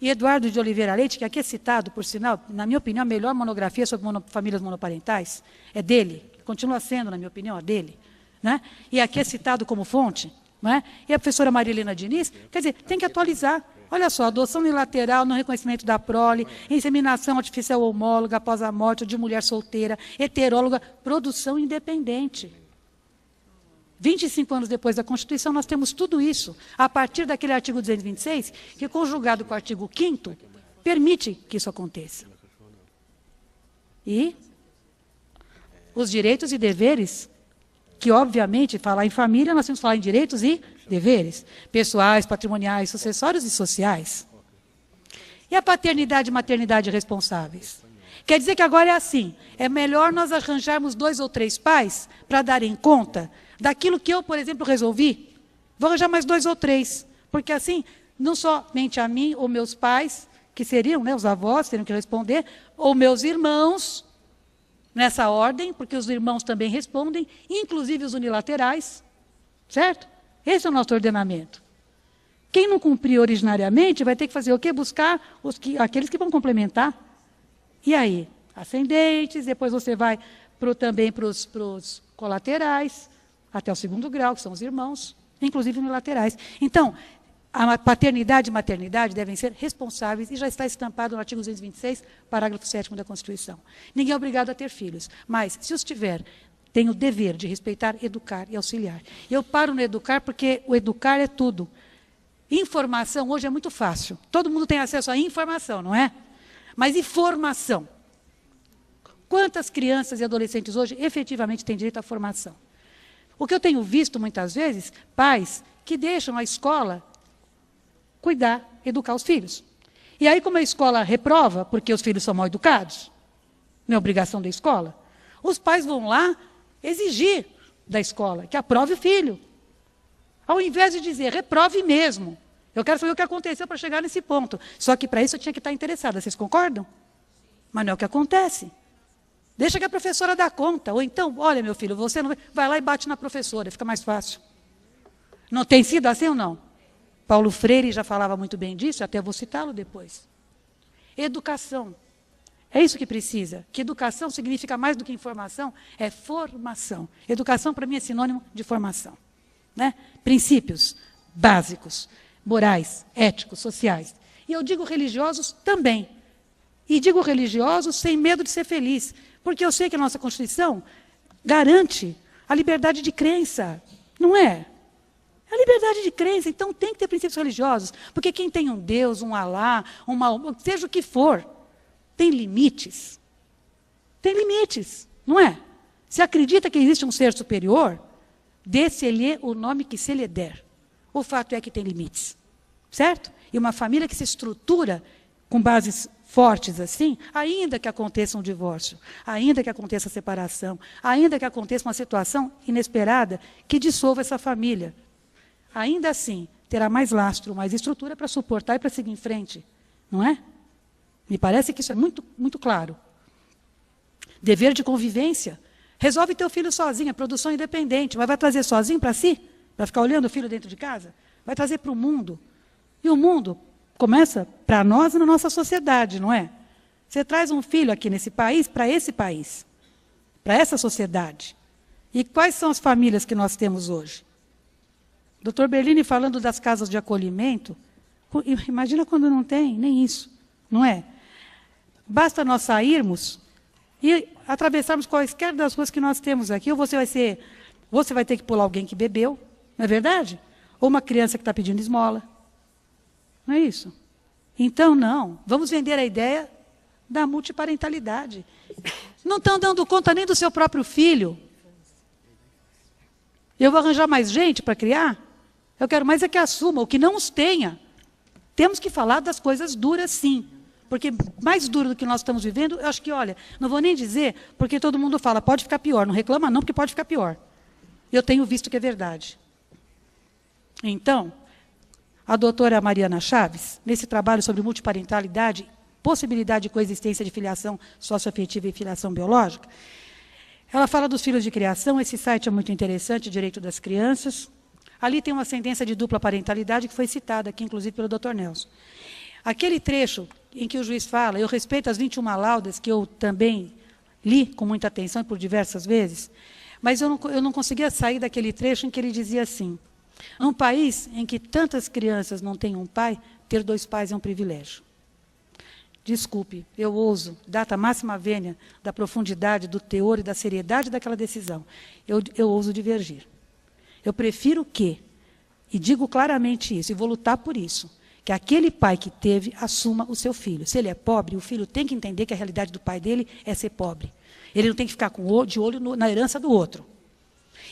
E Eduardo de Oliveira Leite, que aqui é citado, por sinal, na minha opinião, a melhor monografia sobre famílias monoparentais, é dele, continua sendo, na minha opinião, a dele. Né? E aqui é citado como fonte. Né? E a professora Marilena Diniz, quer dizer, tem que atualizar. Olha só, adoção unilateral no reconhecimento da prole, inseminação artificial homóloga após a morte de mulher solteira, heteróloga, produção independente. 25 anos depois da Constituição, nós temos tudo isso, a partir daquele artigo 226, que, conjugado com o artigo 5º, permite que isso aconteça. E os direitos e deveres, que, obviamente, falar em família, nós temos que falar em direitos e deveres, pessoais, patrimoniais, sucessórios e sociais. E a paternidade e maternidade responsáveis? Quer dizer que agora é assim, é melhor nós arranjarmos 2 ou 3 pais para darem conta daquilo que eu, por exemplo, resolvi. Vou arranjar mais 2 ou 3, porque assim, não somente a mim ou meus pais, que seriam, né, os avós, teriam que responder, ou meus irmãos, nessa ordem, porque os irmãos também respondem, inclusive os unilaterais, certo? Esse é o nosso ordenamento. Quem não cumprir originariamente vai ter que fazer o quê? Buscar aqueles que vão complementar. E aí? Ascendentes, depois você vai também para os colaterais, até o 2º grau, que são os irmãos, inclusive unilaterais. Então, a paternidade e maternidade devem ser responsáveis, e já está estampado no artigo 226, parágrafo 7º da Constituição. Ninguém é obrigado a ter filhos, mas, se os tiver, tem o dever de respeitar, educar e auxiliar. Eu paro no educar porque o educar é tudo. Informação hoje é muito fácil. Todo mundo tem acesso à informação, não é? Mas e formação? Quantas crianças e adolescentes hoje efetivamente têm direito à formação? O que eu tenho visto muitas vezes, pais que deixam a escola cuidar, educar os filhos. E aí, como a escola reprova, porque os filhos são mal educados, não é obrigação da escola, os pais vão lá exigir da escola que aprove o filho. Ao invés de dizer, reprove mesmo. Eu quero saber o que aconteceu para chegar nesse ponto. Só que para isso eu tinha que estar interessada. Vocês concordam? Mas não é o que acontece. Deixa que a professora dá conta. Ou então, olha, meu filho, você não vai lá e bate na professora, fica mais fácil. Não tem sido assim ou não? Paulo Freire já falava muito bem disso, até vou citá-lo depois. Educação. É isso que precisa. Que educação significa mais do que informação, é formação. Educação, para mim, é sinônimo de formação. Né? Princípios básicos, morais, éticos, sociais. E eu digo religiosos também. E digo religiosos sem medo de ser feliz, porque eu sei que a nossa Constituição garante a liberdade de crença, não é? É a liberdade de crença, então tem que ter princípios religiosos, porque quem tem um Deus, um Alá, seja o que for, tem limites. Tem limites, não é? Se acredita que existe um ser superior, dê-se-lhe o nome que se lhe der. O fato é que tem limites, certo? E uma família que se estrutura com bases fortes assim, ainda que aconteça um divórcio, ainda que aconteça a separação, ainda que aconteça uma situação inesperada que dissolva essa família, ainda assim terá mais lastro, mais estrutura para suportar e para seguir em frente, não é? Me parece que isso é muito, muito claro. Dever de convivência. Resolve teu filho sozinho, é produção independente, mas vai trazer sozinho para si? Para ficar olhando o filho dentro de casa? Vai trazer para o mundo. E o mundo começa para nós e na nossa sociedade, não é? Você traz um filho aqui nesse país, para essa sociedade. E quais são as famílias que nós temos hoje? Dr. Berlini falando das casas de acolhimento, imagina quando não tem, nem isso, não é? Basta nós sairmos e atravessarmos quaisquer das ruas que nós temos aqui, ou você vai ter que pular alguém que bebeu, não é verdade? Ou uma criança que está pedindo esmola. Não é isso? Então, não. Vamos vender a ideia da multiparentalidade. Não estão dando conta nem do seu próprio filho. Eu vou arranjar mais gente para criar? Eu quero mais é que assuma, o que não os tenha. Temos que falar das coisas duras, sim. Porque mais duro do que nós estamos vivendo, eu acho que, olha, não vou nem dizer, porque todo mundo fala, pode ficar pior. Não reclama não, porque pode ficar pior. Eu tenho visto que é verdade. Então, a doutora Mariana Chaves, nesse trabalho sobre multiparentalidade, possibilidade de coexistência de filiação socioafetiva e filiação biológica, ela fala dos filhos de criação. Esse site é muito interessante, Direito das Crianças. Ali tem uma sentença de dupla parentalidade que foi citada aqui, inclusive, pelo Dr. Nelson. Aquele trecho em que o juiz fala, eu respeito as 21 laudas, que eu também li com muita atenção e por diversas vezes, mas eu não conseguia sair daquele trecho em que ele dizia assim, num país em que tantas crianças não têm um pai, ter 2 pais é um privilégio. Desculpe, eu ouso, data máxima vênia da profundidade, do teor e da seriedade daquela decisão, eu ouso divergir. Eu prefiro que, e digo claramente isso, e vou lutar por isso, que aquele pai que teve assuma o seu filho. Se ele é pobre, o filho tem que entender que a realidade do pai dele é ser pobre. Ele não tem que ficar de olho na herança do outro.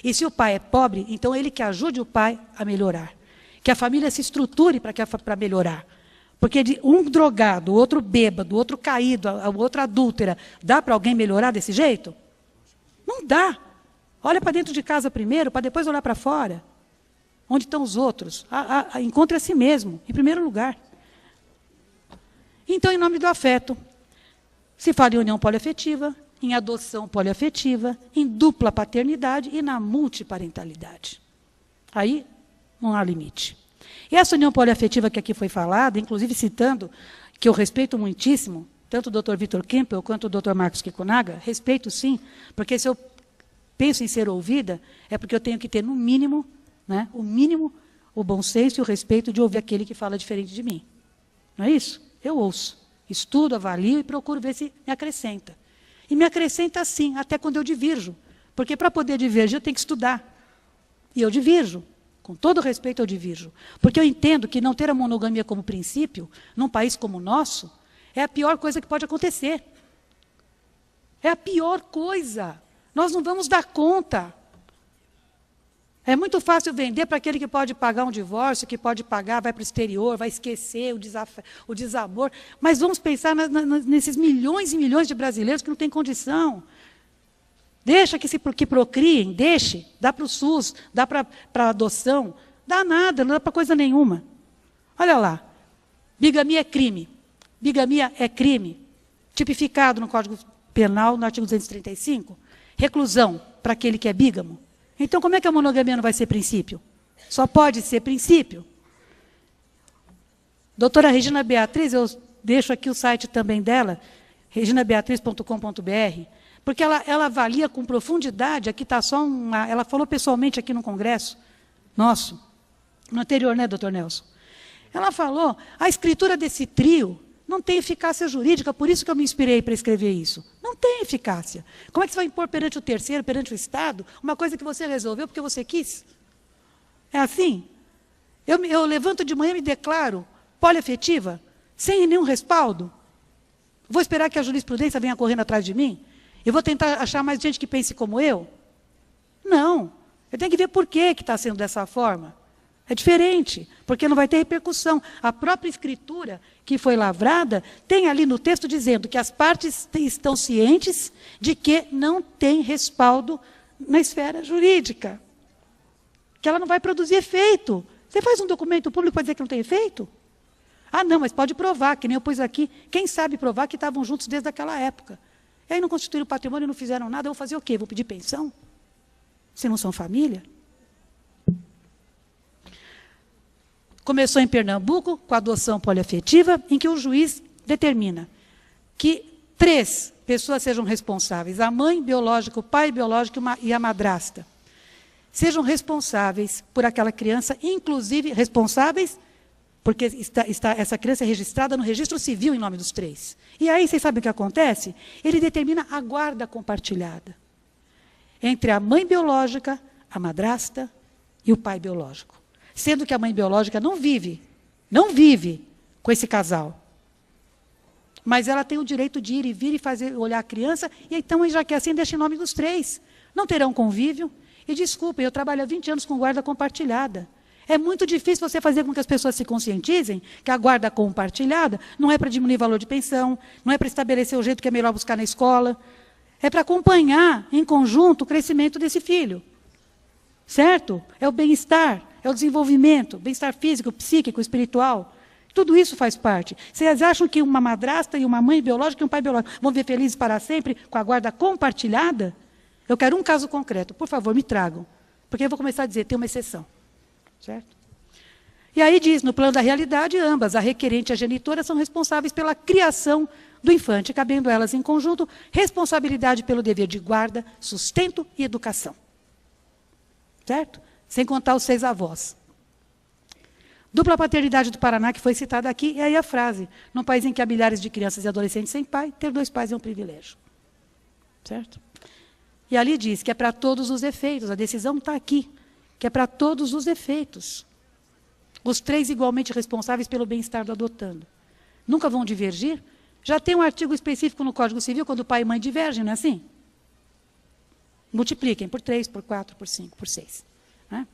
E se o pai é pobre, então ele que ajude o pai a melhorar. Que a família se estruture para melhorar. Porque de um drogado, o outro bêbado, o outro caído, a outra adúltera, dá para alguém melhorar desse jeito? Não dá. Olha para dentro de casa primeiro, para depois olhar para fora. Onde estão os outros? Encontre a si mesmo, em primeiro lugar. Então, em nome do afeto, se fala em união poliafetiva, em adoção poliafetiva, em dupla paternidade e na multiparentalidade. Aí, não há limite. E essa união poliafetiva que aqui foi falada, inclusive citando, que eu respeito muitíssimo, tanto o Dr. Vitor Kempel quanto o Dr. Marcos Kikunaga, respeito sim, porque se eu penso em ser ouvida, é porque eu tenho que ter, no mínimo, né, o mínimo, o bom senso e o respeito de ouvir aquele que fala diferente de mim. Não é isso? Eu ouço, estudo, avalio e procuro ver se me acrescenta. E me acrescenta sim, até quando eu divirjo. Porque para poder divergir eu tenho que estudar. E eu divirjo. Com todo respeito eu divirjo. Porque eu entendo que não ter a monogamia como princípio, num país como o nosso, é a pior coisa que pode acontecer. É a pior coisa. Nós não vamos dar conta. É muito fácil vender para aquele que pode pagar um divórcio, que pode pagar, vai para o exterior, vai esquecer o desamor. Mas vamos pensar nesses milhões e milhões de brasileiros que não têm condição. Deixa que procriem, deixe. Dá para o SUS, dá para a adoção. Dá nada, não dá para coisa nenhuma. Olha lá. Bigamia é crime. Bigamia é crime. Tipificado no Código Penal, no artigo 235. Reclusão para aquele que é bígamo. Então, como é que a monogamia não vai ser princípio? Só pode ser princípio. Doutora Regina Beatriz, eu deixo aqui o site também dela, reginabeatriz.com.br, porque ela avalia com profundidade, aqui está só ela falou pessoalmente aqui no congresso nosso, no anterior, né, doutor Nelson? Ela falou, a escritura desse trio não tem eficácia jurídica, por isso que eu me inspirei para escrever isso. Não tem eficácia. Como é que você vai impor perante o terceiro, perante o Estado, uma coisa que você resolveu porque você quis? É assim? Eu levanto de manhã e me declaro poliafetiva, sem nenhum respaldo? Vou esperar que a jurisprudência venha correndo atrás de mim? E vou tentar achar mais gente que pense como eu? Não. Eu tenho que ver por que está sendo dessa forma. É diferente, porque não vai ter repercussão. A própria escritura que foi lavrada tem ali no texto dizendo que as partes estão cientes de que não tem respaldo na esfera jurídica. Que ela não vai produzir efeito. Você faz um documento público para dizer que não tem efeito? Ah, não, mas pode provar, que nem eu pus aqui. Quem sabe provar que estavam juntos desde aquela época? E aí não constituíram patrimônio, não fizeram nada, eu vou fazer o quê? Vou pedir pensão? Se não são família? Começou em Pernambuco, com a adoção poliafetiva, em que o juiz determina que 3 pessoas sejam responsáveis, a mãe biológica, o pai biológico e a madrasta, sejam responsáveis por aquela criança, inclusive responsáveis, porque essa criança é registrada no registro civil em nome dos 3. E aí, vocês sabem o que acontece? Ele determina a guarda compartilhada entre a mãe biológica, a madrasta e o pai biológico. Sendo que a mãe biológica não vive com esse casal. Mas ela tem o direito de ir e vir e olhar a criança, e então, já que é assim, deixa em nome dos 3. Não terão convívio. E desculpem, eu trabalho há 20 anos com guarda compartilhada. É muito difícil você fazer com que as pessoas se conscientizem que a guarda compartilhada não é para diminuir o valor de pensão, não é para estabelecer o jeito que é melhor buscar na escola, é para acompanhar em conjunto o crescimento desse filho. Certo? É o bem-estar, é o desenvolvimento, bem-estar físico, psíquico, espiritual. Tudo isso faz parte. Vocês acham que uma madrasta e uma mãe biológica e um pai biológico vão viver felizes para sempre com a guarda compartilhada? Eu quero um caso concreto. Por favor, me tragam. Porque eu vou começar a dizer, tem uma exceção. Certo? E aí diz, no plano da realidade, ambas, a requerente e a genitora, são responsáveis pela criação do infante, cabendo elas em conjunto responsabilidade pelo dever de guarda, sustento e educação. Certo? Sem contar os 6 avós. Dupla paternidade do Paraná, que foi citada aqui, e aí a frase, num país em que há milhares de crianças e adolescentes sem pai, ter 2 pais é um privilégio. Certo? E ali diz que é para todos os efeitos, a decisão está aqui, que é para todos os efeitos. Os 3 igualmente responsáveis pelo bem-estar do adotando. Nunca vão divergir? Já tem um artigo específico no Código Civil, quando pai e mãe divergem, não é assim? Multipliquem por 3, por 4, por 5, por 6. Né?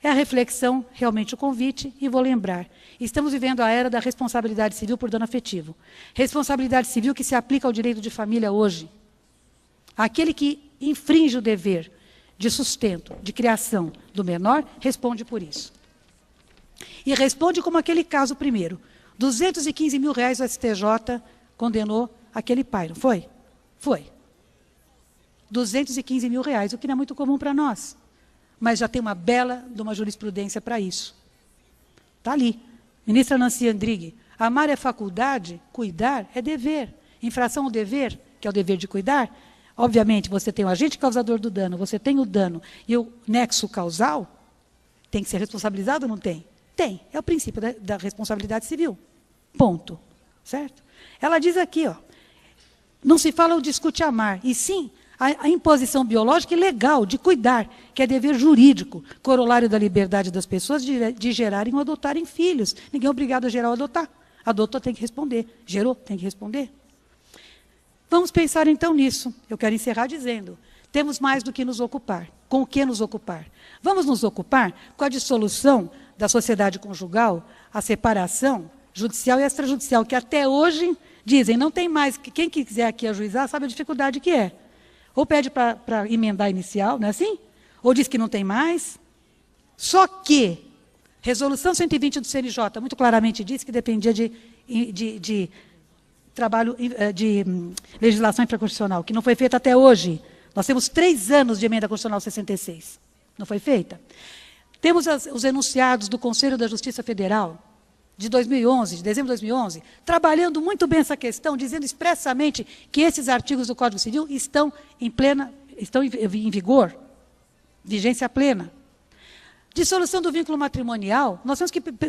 É a reflexão, realmente o convite, e vou lembrar. Estamos vivendo a era da responsabilidade civil por dano afetivo. Responsabilidade civil que se aplica ao direito de família hoje. Aquele que infringe o dever de sustento, de criação do menor, responde por isso. E responde como aquele caso primeiro. 215 mil reais o STJ condenou aquele pai, não foi? Foi. 215 mil reais, o que não é muito comum para nós. Mas já tem uma bela de uma jurisprudência para isso. Está ali. Ministra Nancy Andrighi, amar é faculdade, cuidar é dever. Infração ao dever, que é o dever de cuidar, obviamente você tem o agente causador do dano, você tem o dano e o nexo causal, tem que ser responsabilizado ou não tem? Tem. É o princípio da responsabilidade civil. Ponto. Certo? Ela diz aqui, ó, não se fala ou discute amar, e sim a imposição biológica e legal de cuidar, que é dever jurídico, corolário da liberdade das pessoas de gerarem ou adotarem filhos. Ninguém é obrigado a gerar ou adotar. Adotou, tem que responder. Gerou, tem que responder. Vamos pensar então nisso. Eu quero encerrar dizendo, temos mais do que nos ocupar. Com o que nos ocupar? Vamos nos ocupar com a dissolução da sociedade conjugal, a separação judicial e extrajudicial, que até hoje dizem, não tem mais, quem quiser aqui ajuizar sabe a dificuldade que é. Ou pede para emendar a inicial, não é assim? Ou diz que não tem mais. Só que, resolução 120 do CNJ, muito claramente diz que dependia de trabalho, de legislação infraconstitucional, que não foi feita até hoje. Nós temos 3 anos de emenda constitucional 66. Não foi feita. Temos os enunciados do Conselho da Justiça Federal, de 2011, de dezembro de 2011, trabalhando muito bem essa questão, dizendo expressamente que esses artigos do Código Civil estão em vigor, vigência plena. Dissolução do vínculo matrimonial,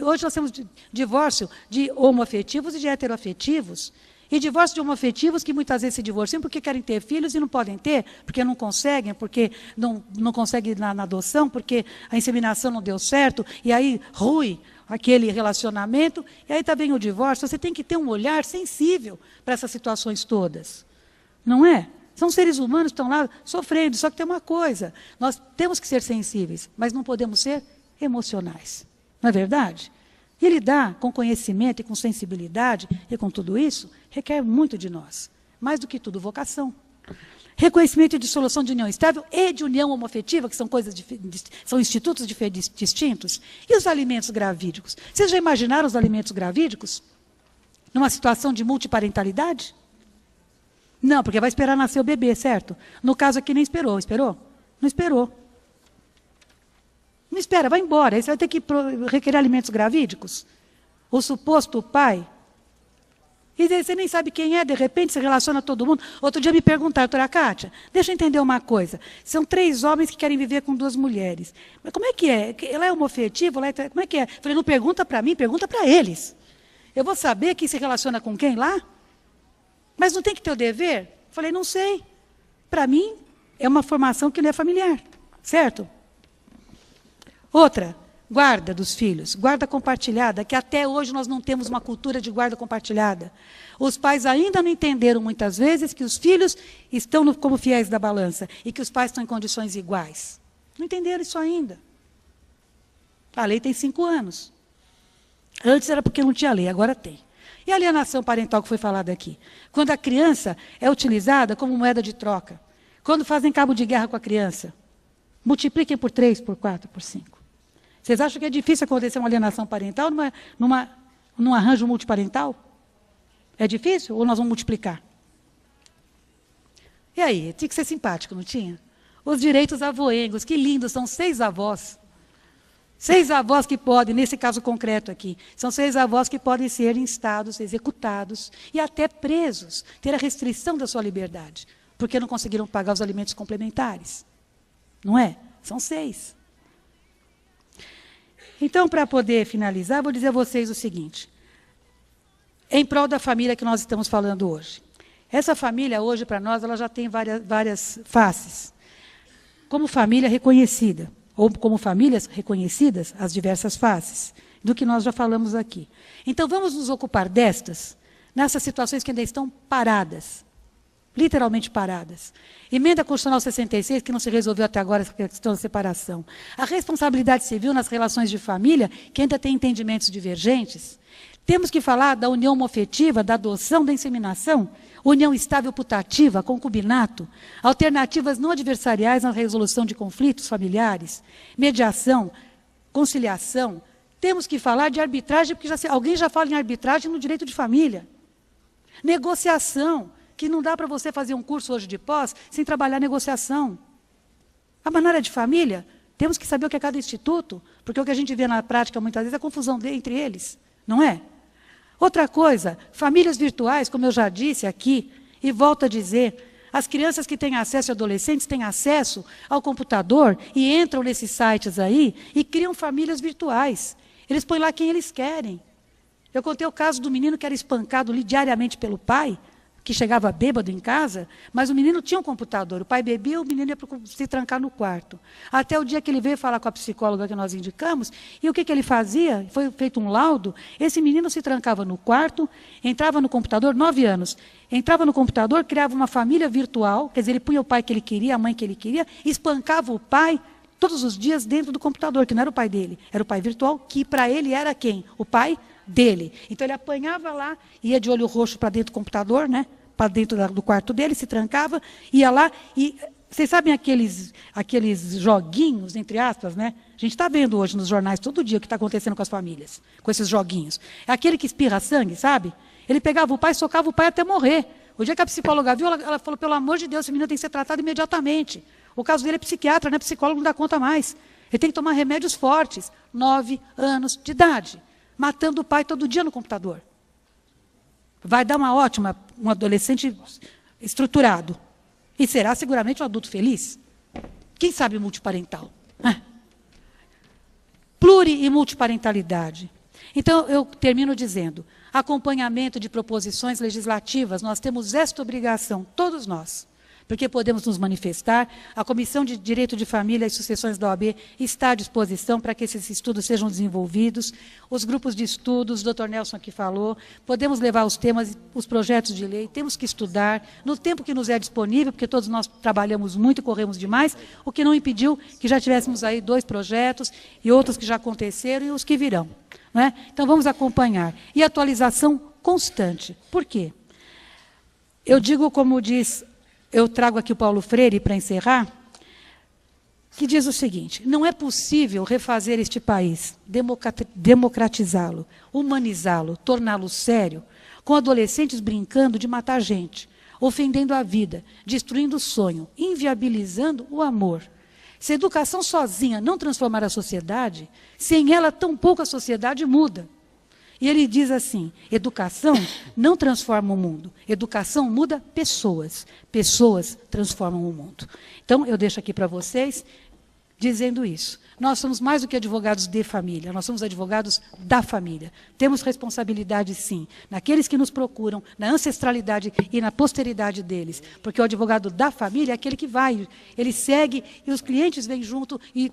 hoje nós temos divórcio de homoafetivos e de heteroafetivos, e divórcio de homoafetivos que muitas vezes se divorciam porque querem ter filhos e não podem ter, porque não conseguem, porque não conseguem na adoção, porque a inseminação não deu certo, e aí rui aquele relacionamento, e aí também o divórcio. Você tem que ter um olhar sensível para essas situações todas. Não é? São seres humanos que estão lá sofrendo, só que tem uma coisa, nós temos que ser sensíveis, mas não podemos ser emocionais. Não é verdade? E lidar com conhecimento e com sensibilidade e com tudo isso requer muito de nós. Mais do que tudo, vocação. Reconhecimento e dissolução de união estável e de união homoafetiva, que são são institutos distintos. E os alimentos gravídicos? Vocês já imaginaram os alimentos gravídicos? Numa situação de multiparentalidade? Não, porque vai esperar nascer o bebê, certo? No caso aqui nem esperou. Esperou? Não esperou. Não espera, vai embora. Aí você vai ter que requerer alimentos gravídicos? O suposto pai. E você nem sabe quem é, de repente se relaciona a todo mundo. Outro dia me perguntaram, doutora Kátia, deixa eu entender uma coisa. São 3 homens que querem viver com 2 mulheres. Mas como é que é? Ela é homoafetiva? Como é que é? Falei, não pergunta para mim, pergunta para eles. Eu vou saber quem se relaciona com quem lá? Mas não tem que ter o dever? Falei, não sei. Para mim, é uma formação que não é familiar. Certo? Outra, guarda dos filhos, guarda compartilhada, que até hoje nós não temos uma cultura de guarda compartilhada. Os pais ainda não entenderam muitas vezes que os filhos estão como fiéis da balança e que os pais estão em condições iguais. Não entenderam isso ainda. A lei tem 5 anos. Antes era porque não tinha lei, agora tem. E a alienação parental que foi falada aqui? Quando a criança é utilizada como moeda de troca. Quando fazem cabo de guerra com a criança. Multipliquem por 3, por 4, por 5. Vocês acham que é difícil acontecer uma alienação parental num arranjo multiparental? É difícil ou nós vamos multiplicar? E aí? Tinha que ser simpático, não tinha? Os direitos avoengos, que lindos, são 6 avós. 6 avós que podem, nesse caso concreto aqui, são 6 avós que podem ser instados, executados e até presos, ter a restrição da sua liberdade, porque não conseguiram pagar os alimentos complementares. Não é? São 6. Então, para poder finalizar, vou dizer a vocês o seguinte. Em prol da família que nós estamos falando hoje. Essa família, hoje, para nós, ela já tem várias faces. Como família reconhecida, ou como famílias reconhecidas, as diversas faces, do que nós já falamos aqui. Então, vamos nos ocupar nessas situações que ainda estão paradas, literalmente paradas. Emenda Constitucional 66, que não se resolveu até agora, essa questão da separação. A responsabilidade civil nas relações de família, que ainda tem entendimentos divergentes. Temos que falar da união homoafetiva, da adoção, da inseminação, união estável putativa, concubinato, alternativas não adversariais na resolução de conflitos familiares, mediação, conciliação. Temos que falar de arbitragem, porque alguém já fala em arbitragem no direito de família. Negociação, que não dá para você fazer um curso hoje de pós sem trabalhar negociação. A maneira de família, temos que saber o que é cada instituto, porque o que a gente vê na prática muitas vezes é a confusão entre eles, não é? Outra coisa, famílias virtuais, como eu já disse aqui, e volto a dizer, as crianças que têm acesso, adolescentes, têm acesso ao computador e entram nesses sites aí e criam famílias virtuais. Eles põem lá quem eles querem. Eu contei o caso do menino que era espancado diariamente pelo pai, que chegava bêbado em casa, mas o menino tinha um computador. O pai bebia, o menino ia se trancar no quarto. Até o dia que ele veio falar com a psicóloga que nós indicamos, e o que ele fazia? Foi feito um laudo, esse menino se trancava no quarto, entrava no computador, 9 anos, entrava no computador, criava uma família virtual, quer dizer, ele punha o pai que ele queria, a mãe que ele queria, espancava o pai todos os dias dentro do computador, que não era o pai dele, era o pai virtual, que para ele era quem? O pai dele. Então ele apanhava lá, ia de olho roxo para dentro do computador, né? Para dentro do quarto dele, se trancava, ia lá e... Vocês sabem aqueles joguinhos, entre aspas, né? A gente está vendo hoje nos jornais todo dia o que está acontecendo com as famílias, com esses joguinhos. É aquele que espirra sangue, sabe? Ele pegava o pai, socava o pai até morrer. O dia que a psicóloga viu, ela falou, pelo amor de Deus, esse menino tem que ser tratado imediatamente. O caso dele é psiquiatra, não é psicólogo, não dá conta mais. Ele tem que tomar remédios fortes, 9 anos de idade, matando o pai todo dia no computador. Vai dar um adolescente estruturado. E será seguramente um adulto feliz? Quem sabe multiparental? Pluri e multiparentalidade. Então, eu termino dizendo, acompanhamento de proposições legislativas, nós temos esta obrigação, todos nós, porque podemos nos manifestar. A Comissão de Direito de Família e Sucessões da OAB está à disposição para que esses estudos sejam desenvolvidos. Os grupos de estudos, o Dr. Nelson aqui falou, podemos levar os temas, os projetos de lei, temos que estudar, no tempo que nos é disponível, porque todos nós trabalhamos muito e corremos demais, o que não impediu que já tivéssemos aí 2 projetos, e outros que já aconteceram, e os que virão. Não é? Então, vamos acompanhar. E atualização constante. Por quê? Eu digo, como diz... Eu trago aqui o Paulo Freire para encerrar, que diz o seguinte, não é possível refazer este país, democratizá-lo, humanizá-lo, torná-lo sério, com adolescentes brincando de matar gente, ofendendo a vida, destruindo o sonho, inviabilizando o amor. Se a educação sozinha não transformar a sociedade, sem ela tampouco a sociedade muda. E ele diz assim, educação não transforma o mundo, educação muda pessoas, pessoas transformam o mundo. Então, eu deixo aqui para vocês, dizendo isso. Nós somos mais do que advogados de família, nós somos advogados da família. Temos responsabilidade, sim, naqueles que nos procuram, na ancestralidade e na posteridade deles. Porque o advogado da família é aquele que vai, ele segue e os clientes vêm junto e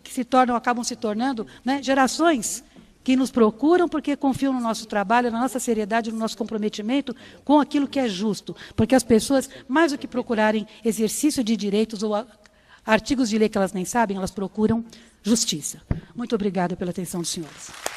acabam se tornando, né, gerações que nos procuram porque confiam no nosso trabalho, na nossa seriedade, no nosso comprometimento com aquilo que é justo. Porque as pessoas, mais do que procurarem exercício de direitos ou artigos de lei que elas nem sabem, elas procuram justiça. Muito obrigada pela atenção dos senhores.